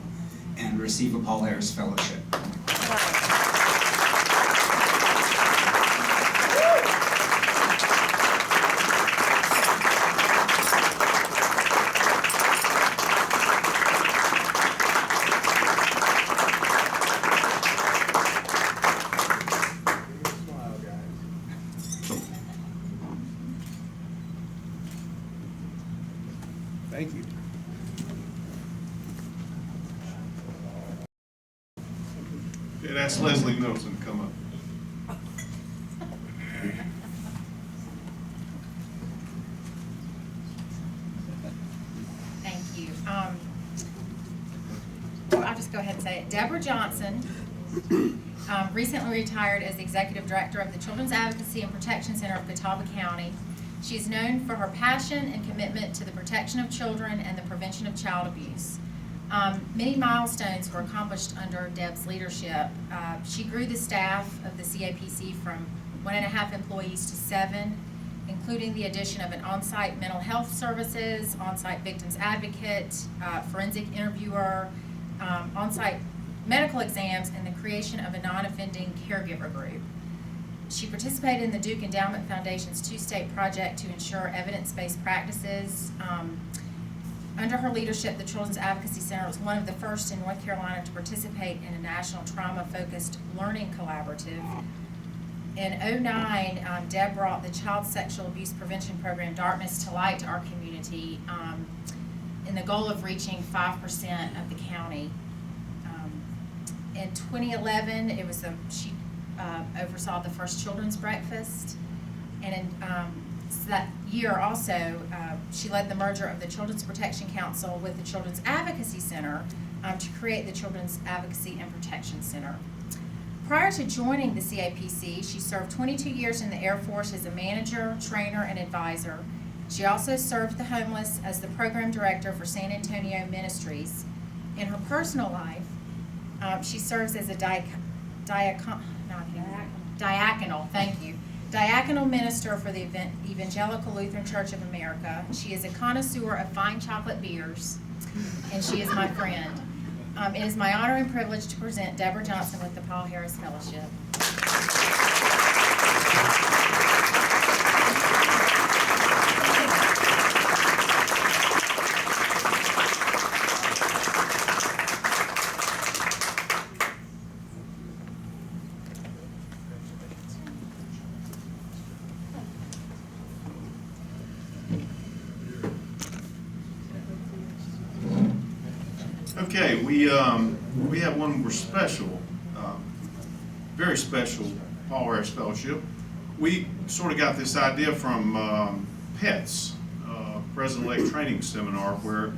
and receive a Paul Harris Fellowship. Thank you. Okay, ask Leslie Middleton to come up. Thank you. Well, I'll just go ahead and say it. Deborah Johnson recently retired as the Executive Director of the Children's Advocacy and Protection Center of Catawba County. She is known for her passion and commitment to the protection of children and the prevention of child abuse. Many milestones were accomplished under Deb's leadership. She grew the staff of the CAPC from 1.5 employees to 7, including the addition of an on-site mental health services, on-site victims advocate, forensic interviewer, on-site medical exams, and the creation of a non-offending caregiver group. She participated in the Duke Endowment Foundation's 2-state project to ensure evidence-based practices. Under her leadership, the Children's Advocacy Center was one of the first in North Carolina to participate in a national trauma-focused learning collaborative. In 2009, Deb brought the Child Sexual Abuse Prevention Program Darkness to Light to our community in the goal of reaching 5% of the county. In 2011, she oversaw the first children's breakfast, and in that year also, she led the merger of the Children's Protection Council with the Children's Advocacy Center to create the Children's Advocacy and Protection Center. Prior to joining the CAPC, she served 22 years in the Air Force as a manager, trainer, and advisor. She also served the homeless as the program director for San Antonio Ministries. In her personal life, she serves as a diaconal minister for the Evangelical Lutheran Church of America. She is a connoisseur of fine chocolate beers, and she is my friend. It is my honor and privilege to present Deborah Johnson with the Paul Harris Fellowship. Okay, we have one more special, very special Paul Harris Fellowship. We sort of got this idea from PETS, President-elect Training Seminar, where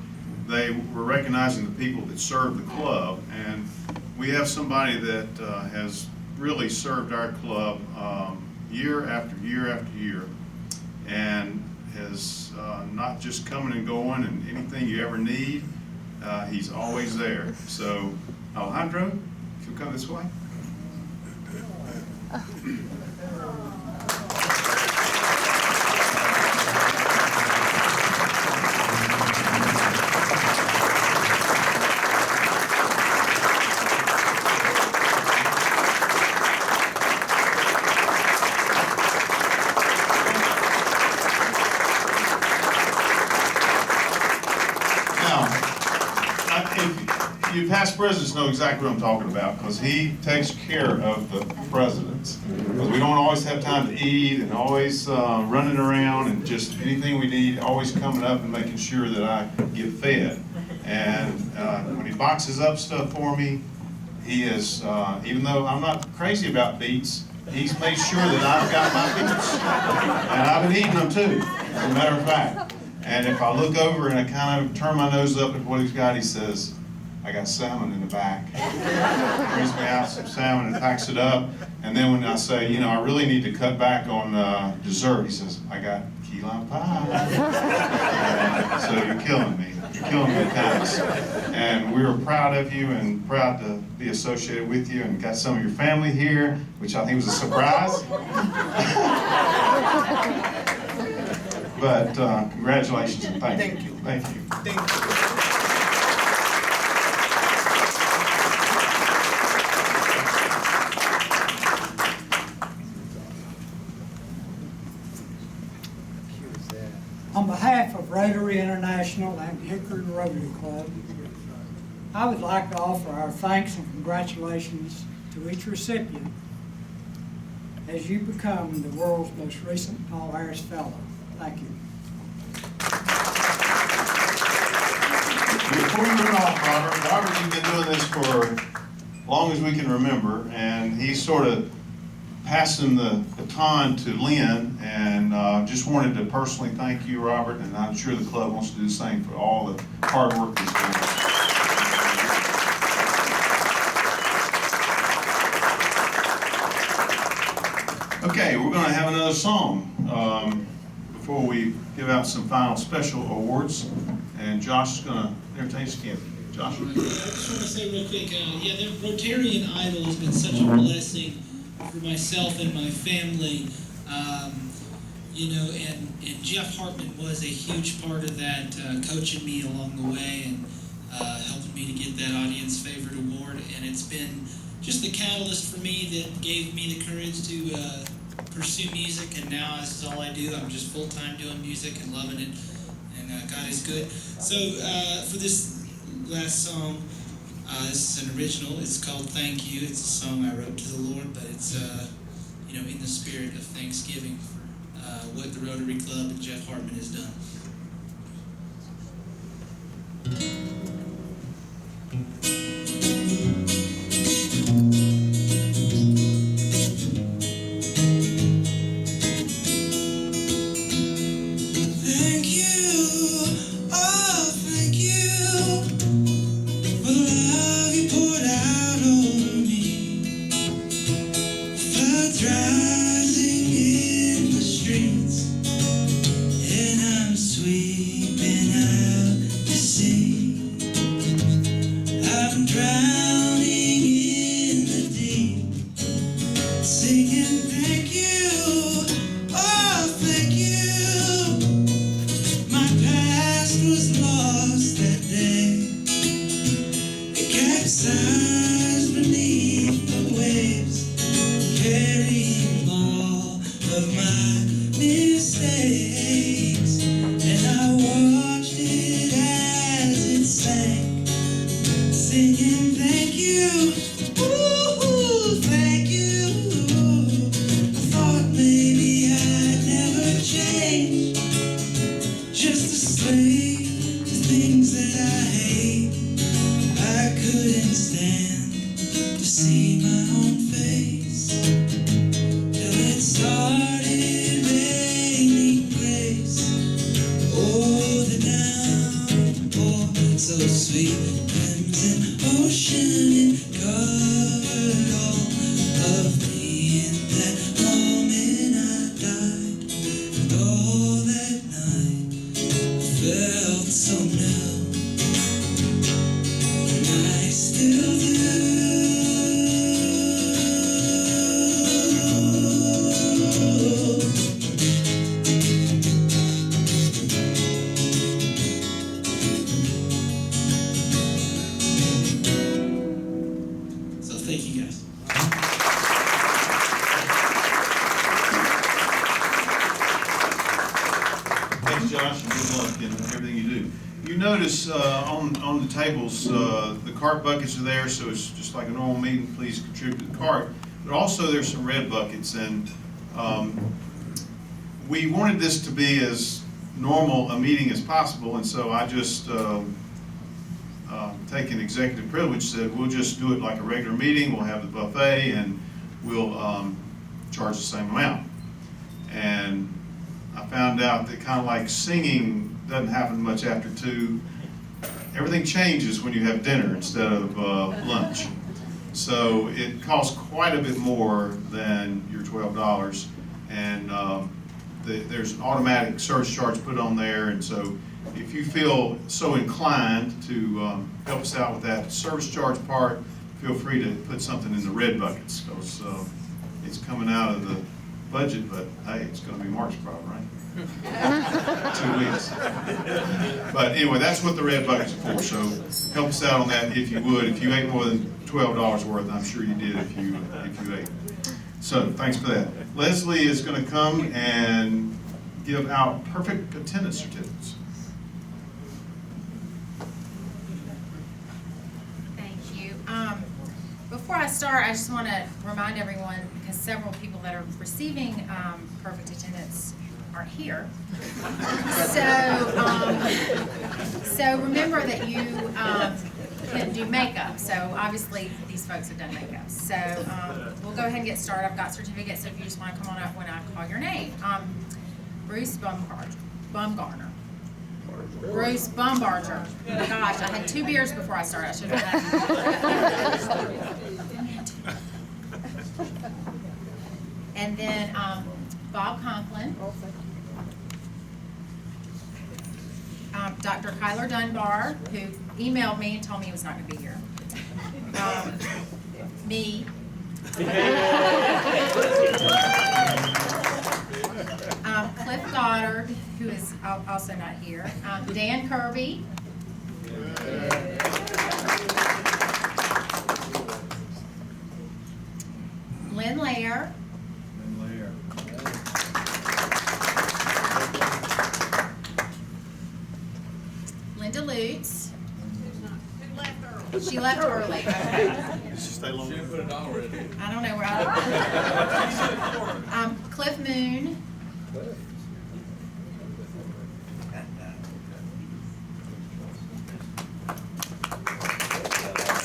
they were recognizing the people that serve the club, and we have somebody that has really served our club year after year after year, and has not just coming and going, and anything you ever need, he's always there. So, Alejandro, if you'll come this way. You past presidents know exactly what I'm talking about, because he takes care of the presidents. Because we don't always have time to eat, and always running around, and just anything we need, always coming up and making sure that I get fed. And when he boxes up stuff for me, he is, even though I'm not crazy about beets, he's made sure that I've got my beets. And I've been eating them too, as a matter of fact. And if I look over and I kind of turn my nose up at what he's got, he says, I got salmon in the back. Brings me out some salmon and packs it up. And then when I say, you know, I really need to cut back on dessert, he says, I got key lime pie. So you're killing me. You're killing me at tennis. And we were proud of you and proud to be associated with you, and got some of your family here, which I think was a surprise. But congratulations and thank you. Thank you. Thank you. On behalf of Rotary International and Hickory Rotary Club, I would like to offer our thanks and congratulations to each recipient as you become the world's most recent Paul Harris Fellow. Thank you. Before we move on, Robert, you've been doing this for as long as we can remember, and he sort of passing the baton to Lynn, and just wanted to personally thank you, Robert, and I'm sure the club wants to do the same for all the hard work he's done. Okay, we're going to have another song before we give out some final special awards, and Josh is going to entertain us again. Josh? I just want to say real quick, yeah, the Rotarian Idol has been such a blessing for myself and my family, you know, and Jeff Hartman was a huge part of that, coaching me along the way and helping me to get that Audience Favorite Award, and it's been just the catalyst for me that gave me the courage to pursue music, and now this is all I do. I'm just full-time doing music and loving it, and God is good. So for this last song, this is an original. It's called Thank You. It's a song I wrote to the Lord, but it's you know, in the spirit of thanksgiving for what the Rotary Club and Jeff Hartman has done. Thank you, oh thank you, for the love you poured out over me. Floods rising in the streets, and I'm sweeping out the sea. I'm drowning in the deep, singing thank you, oh thank you. My past was lost that day. It capsized beneath the waves, carrying all of my mistakes. And I watched it as it sank, singing thank you, ooh, thank you. I thought maybe I'd never change, just a slave to things that I hate. I couldn't stand to see my own face, till it started raining grace. Oh, the downpour, so sweet, crimson ocean, it covered all of me. In that moment I died, and all that night felt so new, and I still do. So thank you guys. Thanks, Josh, and good luck in everything you do. You notice on the tables, the cart buckets are there, so it's just like a normal meeting. Please contribute to the cart. But also there's some red buckets, and we wanted this to be as normal a meeting as possible, and so I just taken executive privilege, said we'll just do it like a regular meeting. We'll have the buffet, and we'll charge the same amount. And I found out that kind of like singing doesn't happen much after 2. Everything changes when you have dinner instead of lunch. So it costs quite a bit more than your $12, and there's an automatic service charge put on there, and so if you feel so inclined to help us out with that service charge part, feel free to put something in the red buckets, because it's coming out of the budget, but hey, it's going to be March probably, right? 2 weeks. But anyway, that's what the red buckets are for, so help us out on that if you would. If you ate more than $12 worth, I'm sure you did if you ate. So thanks for that. Leslie is going to come and give out perfect attendance certificates. Thank you. Before I start, I just want to remind everyone, because several people that are receiving perfect attendance aren't here. So remember that you can do makeup. So obviously these folks have done makeup. So we'll go ahead and get started. I've got certificates, so if you just want to come on up when I call your name. Bruce Bumgarner. Bruce Bumbarger. Gosh, I had 2 beers before I started. I should have had. And then Bob Conklin. Dr. Kyler Dunbar, who emailed me and told me he was not going to be here. Me. Cliff Goddard, who is also not here. Dan Kirby. Lynn Lair. Linda Lutz. She left early. Okay. Did she stay long? She didn't put it on already. I don't know where I. Cliff Moon.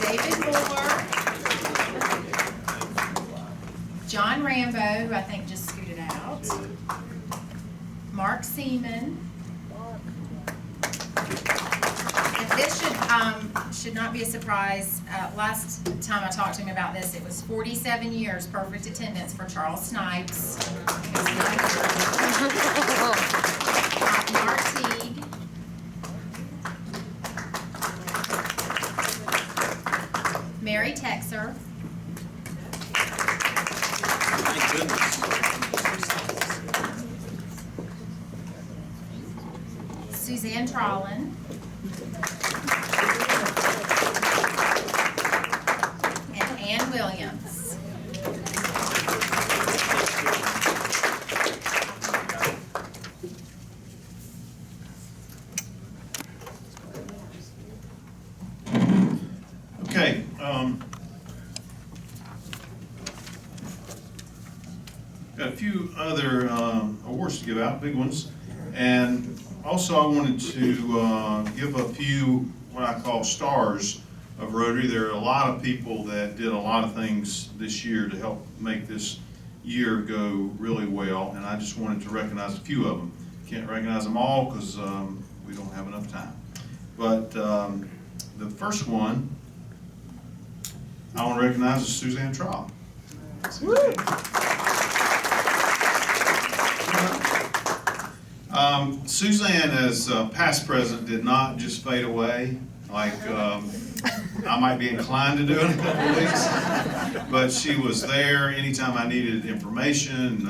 David Moore. John Rambo, who I think just scooted out. Mark Seaman. And this should not be a surprise. Last time I talked to him about this, it was 47 years perfect attendance for Charles Snipes. Mark Teague. Mary Texer. Thank goodness. Suzanne Trollin. And Ann Williams. Okay. Got a few other awards to give out, big ones. And also I wanted to give a few what I call stars of Rotary. There are a lot of people that did a lot of things this year to help make this year go really well, and I just wanted to recognize a few of them. Can't recognize them all because we don't have enough time. But the first one I want to recognize is Suzanne Traub. Suzanne, as past president, did not just fade away like I might be inclined to do in a couple of weeks, but she was there anytime I needed information.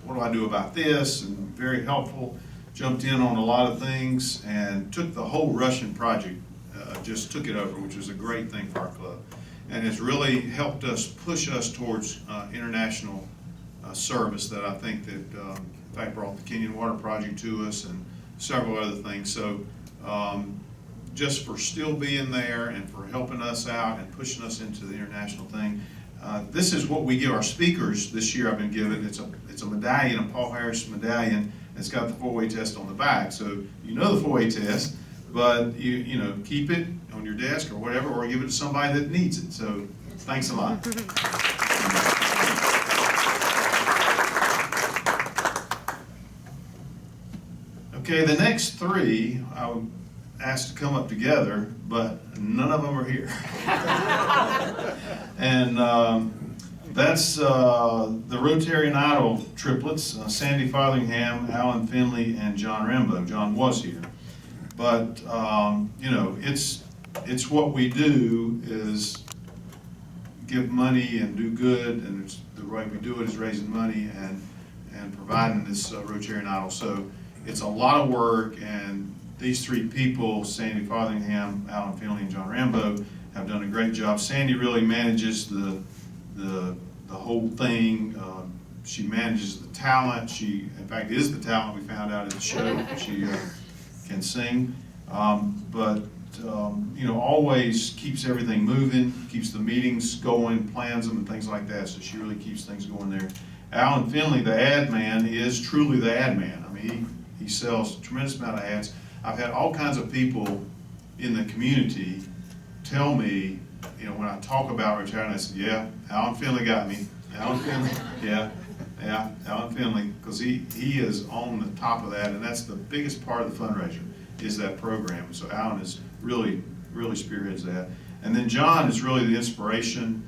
What do I do about this? And very helpful. Jumped in on a lot of things and took the whole Russian project, just took it over, which was a great thing for our club. And has really helped us push us towards international service that I think that, in fact, brought the Kenyan Water Project to us and several other things. So just for still being there and for helping us out and pushing us into the international thing. This is what we give our speakers this year. I've been given. It's a medallion, a Paul Harris medallion. It's got the 4-way test on the back. So you know the 4-way test, but you know, keep it on your desk or whatever, or give it to somebody that needs it. So thanks a lot. Okay, the next three I would ask to come up together, but none of them are here. And that's the Rotarian Idol triplets, Sandy Fotheringham, Alan Finley, and John Rambo. John was here. But, you know, it's what we do is give money and do good, and it's, the way we do it is raising money and providing this Rotarian Idol. So it's a lot of work, and these three people, Sandy Fotheringham, Alan Finley, and John Rambo, have done a great job. Sandy really manages the whole thing. She manages the talent. She, in fact, is the talent we found out at the show. She can sing, you know, always keeps everything moving, keeps the meetings going, plans them, and things like that. So she really keeps things going there. Alan Finley, the ad man, is truly the ad man. I mean, he sells a tremendous amount of ads. I've had all kinds of people in the community tell me, you know, when I talk about retiring, I said, yeah, Alan Finley got me. Alan Finley, yeah, Alan Finley, because he is on the top of that, and that's the biggest part of the fundraiser, is that program. So Alan is really spearheads that. And then John is really the inspiration.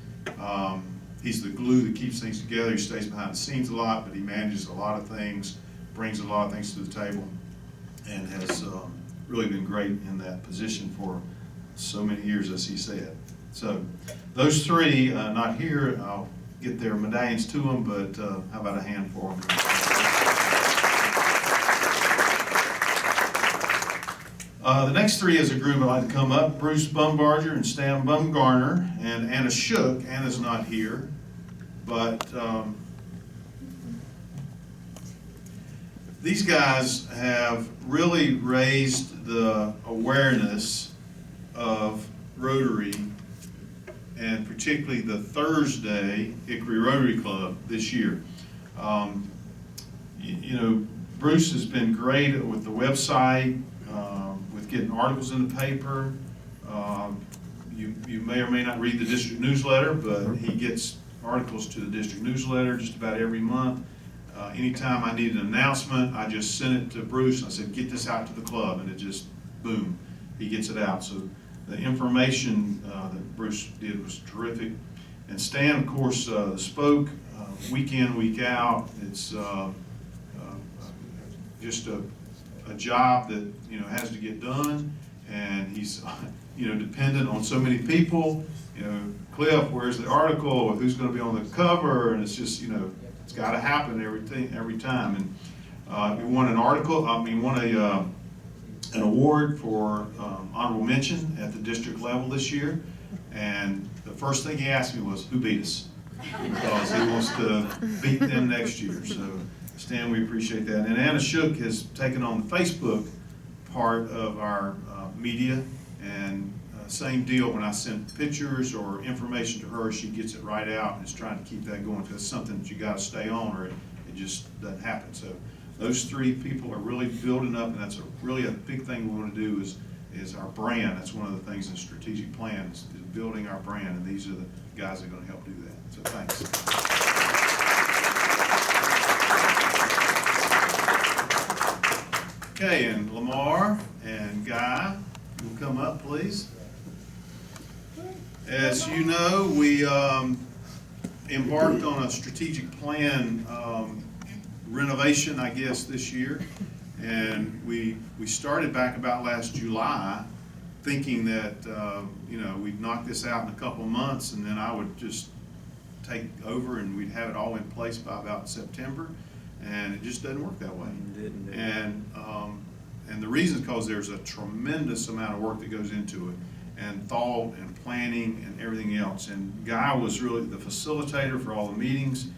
He's the glue that keeps things together. He stays behind the scenes a lot, but he manages a lot of things, brings a lot of things to the table, and has really been great in that position for so many years, as he said. So those three, not here, I'll get their medallions to them, but how about a hand for them? The next three as a group I'd like to come up: Bruce Bumbarger and Stan Bumgarner, and Anna Shook. Anna's not here, but these guys have really raised the awareness of Rotary, and particularly the Thursday Hickory Rotary Club this year. You know, Bruce has been great with the website, with getting articles in the paper. You may or may not read the district newsletter, but he gets articles to the district newsletter just about every month. Anytime I need an announcement, I just send it to Bruce and I said, get this out to the club, and it just, boom, he gets it out. So the information that Bruce did was terrific. And Stan, of course, spoke week in, week out. It's just a job that, you know, has to get done, and he's, you know, dependent on so many people. You know, Cliff, where's the article? Who's going to be on the cover? And it's just, you know, it's got to happen every time. And we won an article. Won an award for honorable mention at the district level this year. And the first thing he asked me was, who beat us? Because he wants to beat them next year. So, Stan, we appreciate that. And Anna Shook has taken on the Facebook part of our media, and same deal. When I send pictures or information to her, she gets it right out and is trying to keep that going, because it's something that you got to stay on, or it just doesn't happen. So those three people are really building up, and that's really a big thing we want to do is our brand. That's one of the things in the strategic plan is building our brand, and these are the guys that are going to help do that. So thanks. Okay, and Lamar and Guy, you'll come up, please. As you know, we embarked on a strategic plan renovation, I guess, this year. And we started back about last July, thinking that, you know, we'd knock this out in a couple of months, and then I would just take over and we'd have it all in place by about September. And it just doesn't work that way. And the reason is because there's a tremendous amount of work that goes into it, and thought and planning and everything else. And Guy was really the facilitator for all the meetings.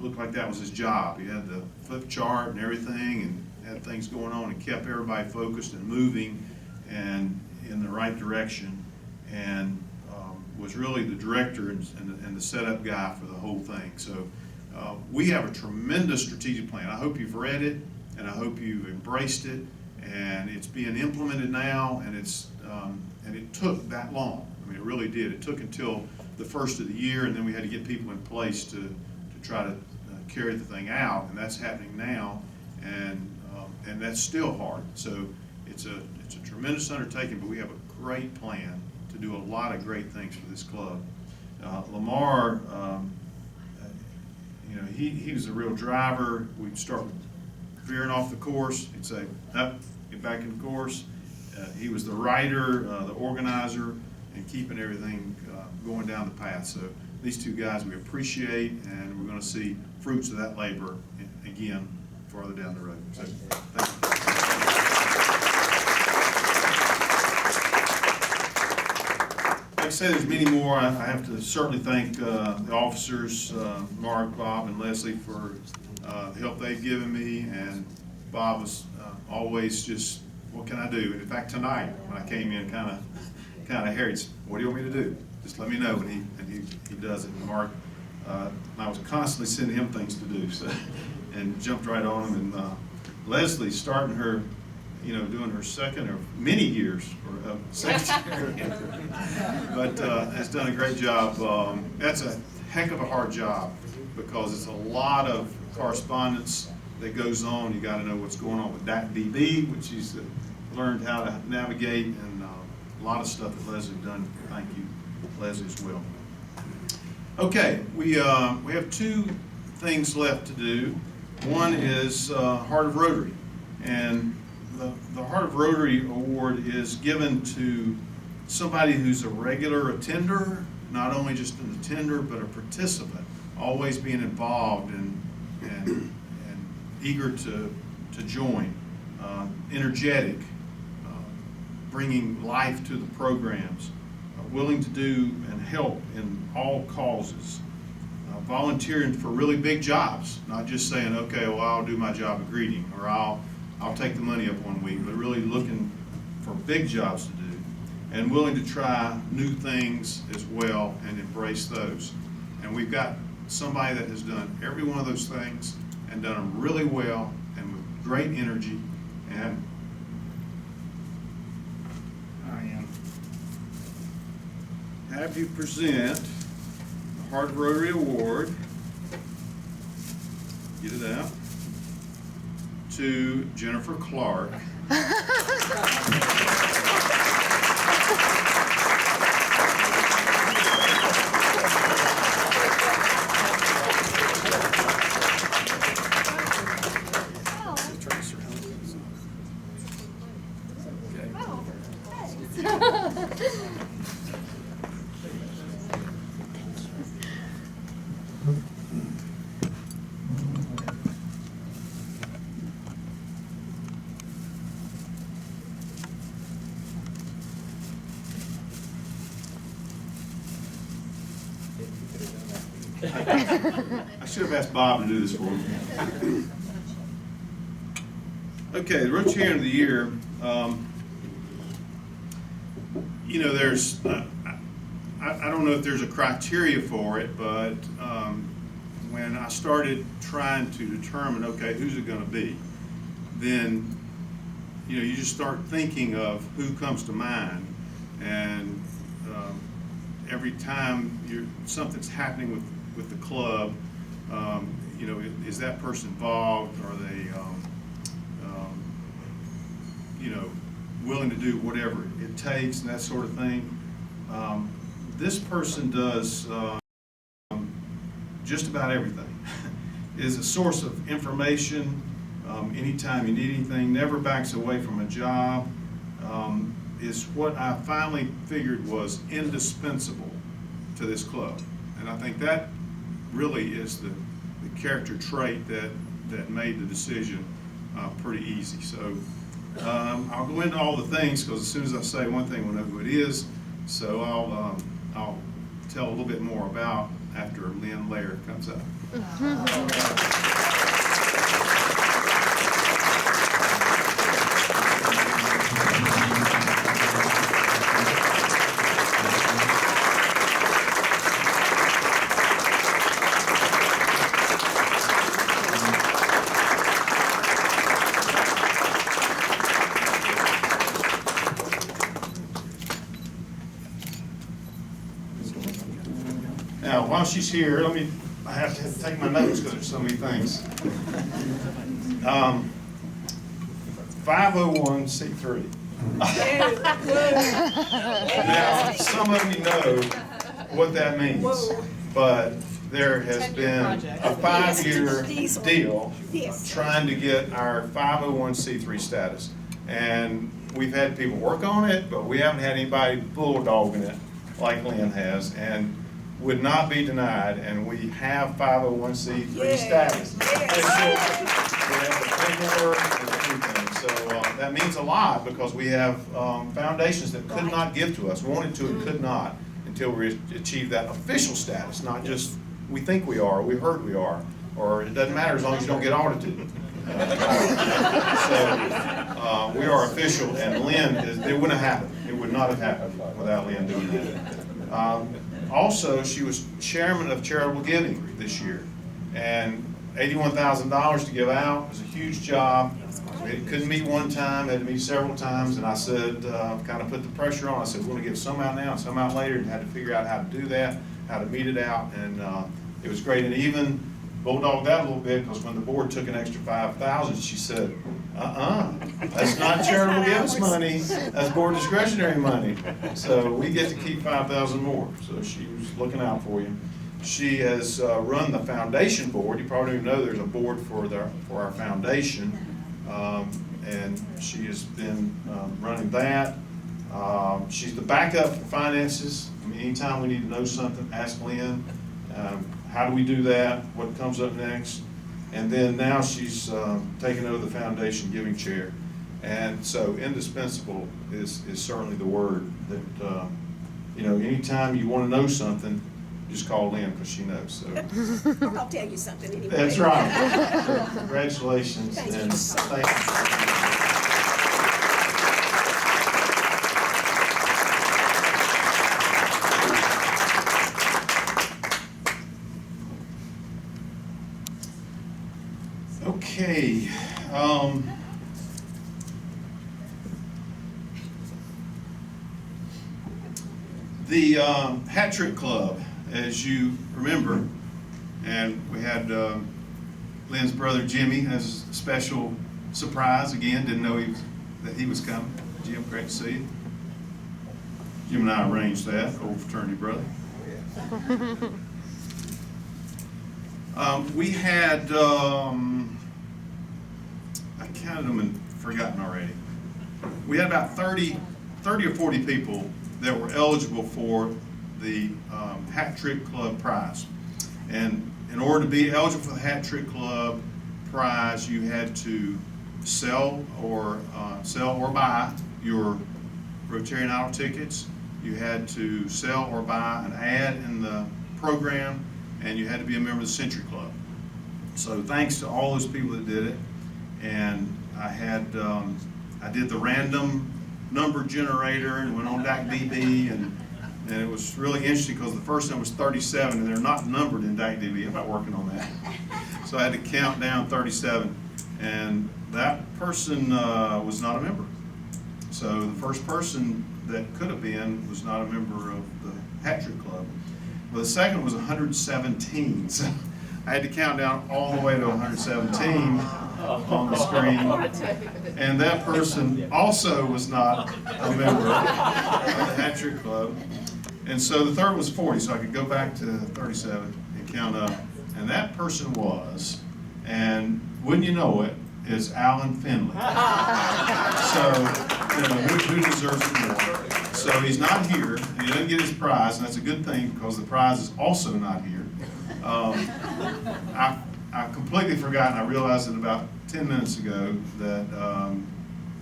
Looked like that was his job. He had the flip chart and everything, and had things going on, and kept everybody focused and moving and in the right direction, and was really the director and the setup guy for the whole thing. So we have a tremendous strategic plan. I hope you've read it, and I hope you've embraced it, and it's being implemented now, and and it took that long. I mean, it really did. It took until the first of the year, and then we had to get people in place to try to carry the thing out, and that's happening now, and that's still hard. So it's a tremendous undertaking, but we have a great plan to do a lot of great things for this club. Lamar, you know, he was a real driver. We'd start veering off the course. He'd say, "Up, back, and of course, he was the writer, the organizer, and keeping everything going down the path. So these two guys we appreciate, and we're going to see fruits of that labor again farther down the road. So thank you. Like I say, there's many more. I have to certainly thank the officers, Mark, Bob, and Leslie, for the help they've given me. And Bob was always just, what can I do? And in fact, tonight when I came in, kind of harried, what do you want me to do? Just let me know. And he does it. And Mark, I was constantly sending him things to do, so, and jumped right on him. And Leslie, starting her, doing her second or many years, or second year, but has done a great job. That's a heck of a hard job because it's a lot of correspondence that goes on. You got to know what's going on with DAC-DB, which she's learned how to navigate, and a lot of stuff that Leslie's done. Thank you, Leslie, as well. Okay, we have two things left to do. One is Heart of Rotary, and the Heart of Rotary Award is given to somebody who's a regular attender, not only just an attender, but a participant, always being involved and eager to join, energetic, bringing life to the programs, willing to do and help in all causes, volunteering for really big jobs, not just saying, okay, well, I'll do my job of greeting, or I'll take the money up one week, but really looking for big jobs to do, and willing to try new things as well and embrace those. And we've got somebody that has done every one of those things and done them really well and with great energy. And I am happy to present the Heart of Rotary Award, get it out, to Jennifer Clark. I should have asked Bob to do this for me. Okay, the Rotarian of the Year, there's, I don't know if there's a criteria for it, but when I started trying to determine, okay, who's it going to be, then, you just start thinking of who comes to mind, and every time something's happening with the club, is that person involved? Are they, willing to do whatever it takes and that sort of thing? This person does just about everything. Is a source of information anytime you need anything, never backs away from a job, is what I finally figured was indispensable to this club. And I think that really is the character trait that made the decision pretty easy. So I'll go into all the things, because as soon as I say one thing, we'll know who it is. So I'll tell a little bit more about after Lynn Laird comes up. Now, while she's here, I have to take my notes because there's so many things. 501c3. Now, some of you know what that means, but there has been a 5-year deal trying to get our 501c3 status. And we've had people work on it, but we haven't had anybody bulldogging it like Lynn has, and would not be denied, and we have 501c3 status. We have the paperwork and everything, so that means a lot, because we have foundations that could not give to us, wanted to and could not, until we achieve that official status, not just we think we are, we heard we are, or it doesn't matter as long as you don't get audited. So we are official, and Lynn, it wouldn't have happened. It would not have happened without Lynn doing that. Also, she was chairman of charitable giving this year, and $81,000 to give out was a huge job. We couldn't meet one time, had to meet several times, and I said, kind of put the pressure on. I said, we're going to give some out now and some out later, and had to figure out how to do that, how to meet it out, and it was great. And even bulldogged that a little bit, because when the board took an extra $5,000, she said, that's not charitable gifts money, that's board discretionary money. So we get to keep $5,000 more. So she was looking out for you. She has run the foundation board. You probably don't even know there's a board for our foundation, and she has been running that. She's the backup for finances. I mean, anytime we need to know something, ask Lynn. How do we do that? What comes up next? And then now she's taken over the foundation giving chair. And so indispensable is certainly the word that, anytime you want to know something, just call Lynn, because she knows. So. I'll tell you something anyway. That's right. So, congratulations. Thank and you so thank you. Okay, the Hat Trick Club, as you remember, and we had Lynn's brother Jimmy as a special surprise again. Didn't know that he was coming. Jim, great to see you. Jim and I arranged that, old fraternity brother. We had, I counted them and forgotten already. We had about 30 or 40 people that were eligible for the Hat Trick Club prize. And in order to be eligible for the Hat Trick Club prize, you had to sell or buy your Rotarian Idol tickets. You had to sell or buy an ad in the program, and you had to be a member of the Century Club. So thanks to all those people that did it. And I did the random number generator and went on DACDB, and it was really interesting because the first number was 37, and they're not numbered in DACDB. I'm not working on that. So I had to count down 37, and that person was not a member. So the first person that could have been was not a member of the Hat Trick Club. Well, the second was 117, so I had to count down all the way to 117 on the screen. And that person also was not a member of the Hat Trick Club. And so the third was 40, so I could go back to 37 and count up. And that person was, and wouldn't you know it, is Alan Finley. So, who deserves it more? So he's not here, and he doesn't get his prize, and that's a good thing because the prize is also not here. I completely forgot, and I realized it about 10 minutes ago, that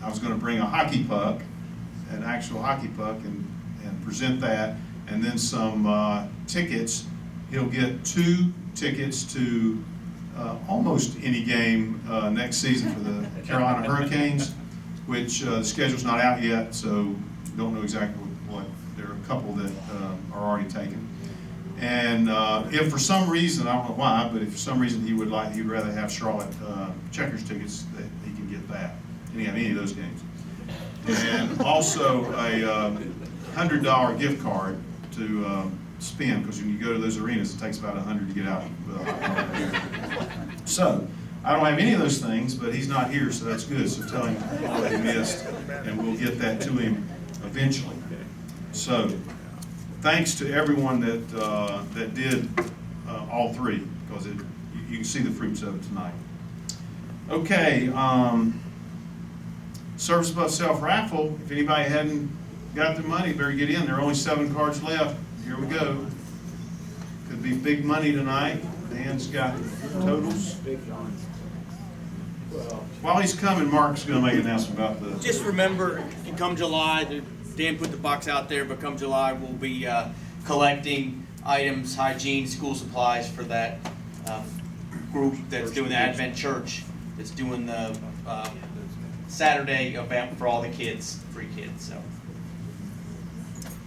I was going to bring a hockey puck, an actual hockey puck, and present that, and then some tickets. He'll get 2 tickets to almost any game next season for the Carolina Hurricanes, which the schedule's not out yet, so don't know exactly what. There are a couple that are already taken. And if for some reason, I don't know why, but if for some reason he'd rather have Charlotte Checkers tickets, that he can get that. He can have any of those games. And also a $100 gift card to spend, because when you go to those arenas, it takes about $100 to get out. So I don't have any of those things, but he's not here, so that's good. So tell him what he missed, and we'll get that to him eventually. So thanks to everyone that did all 3, because you can see the fruits of it tonight. Okay, Service Above Self raffle, if anybody hadn't got their money, better get in. There are only 7 cards left. Here we go. Could be big money tonight. Dan's got totals. While he's coming, Mark's going to make an announcement about the... Just remember, come July, Dan put the box out there, but come July, we'll be collecting items, hygiene, school supplies for that group that's doing the Advent Church, that's doing the Saturday event for all the kids, free kids, so.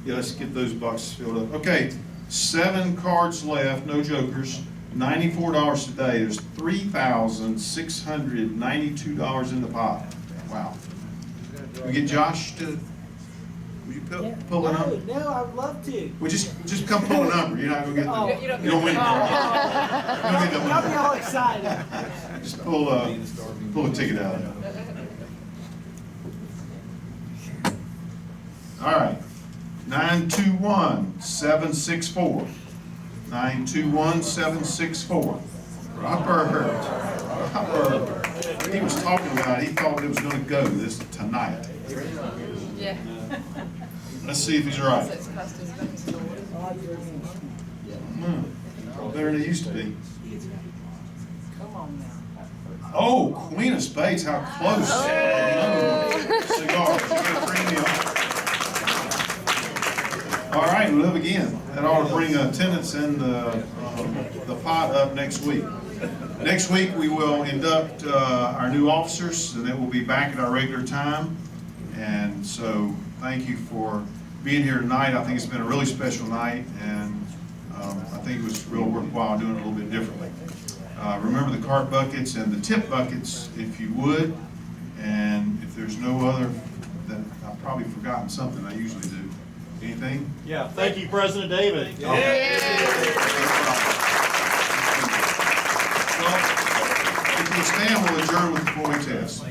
Yeah, let's get those boxes filled up. Okay, 7 cards left, no jokers. $94 today. There's $3,692 in the pot. Wow. We get Josh to, would you pull a number? No, I'd love to. Well, just come pull a number. You're not gonna get the, you don't win. You don't get the Y'all be all excited. Just pull a ticket out. All right. 921-764. 921-764. Robert. He was talking about it. He thought it was going to go this tonight. Yeah. Let's see if he's right. Better than it used to be. Come on now. Oh, Queen of Spades, how close. Oh. Cigars. You get a premium. All right, we'll live again. That ought to bring attendance in the pot up next week. Next week, we will induct our new officers, and then we'll be back at our regular time. And so, thank you for being here tonight. I think it's been a really special night, and I think it was real worthwhile doing it a little bit differently. Remember the cart buckets and the tip buckets, if you would. And if there's no other, then I've probably forgotten something. I usually do. Anything? Yeah, thank you, President David. Well, if you stand, we'll adjourn with the 4-way test.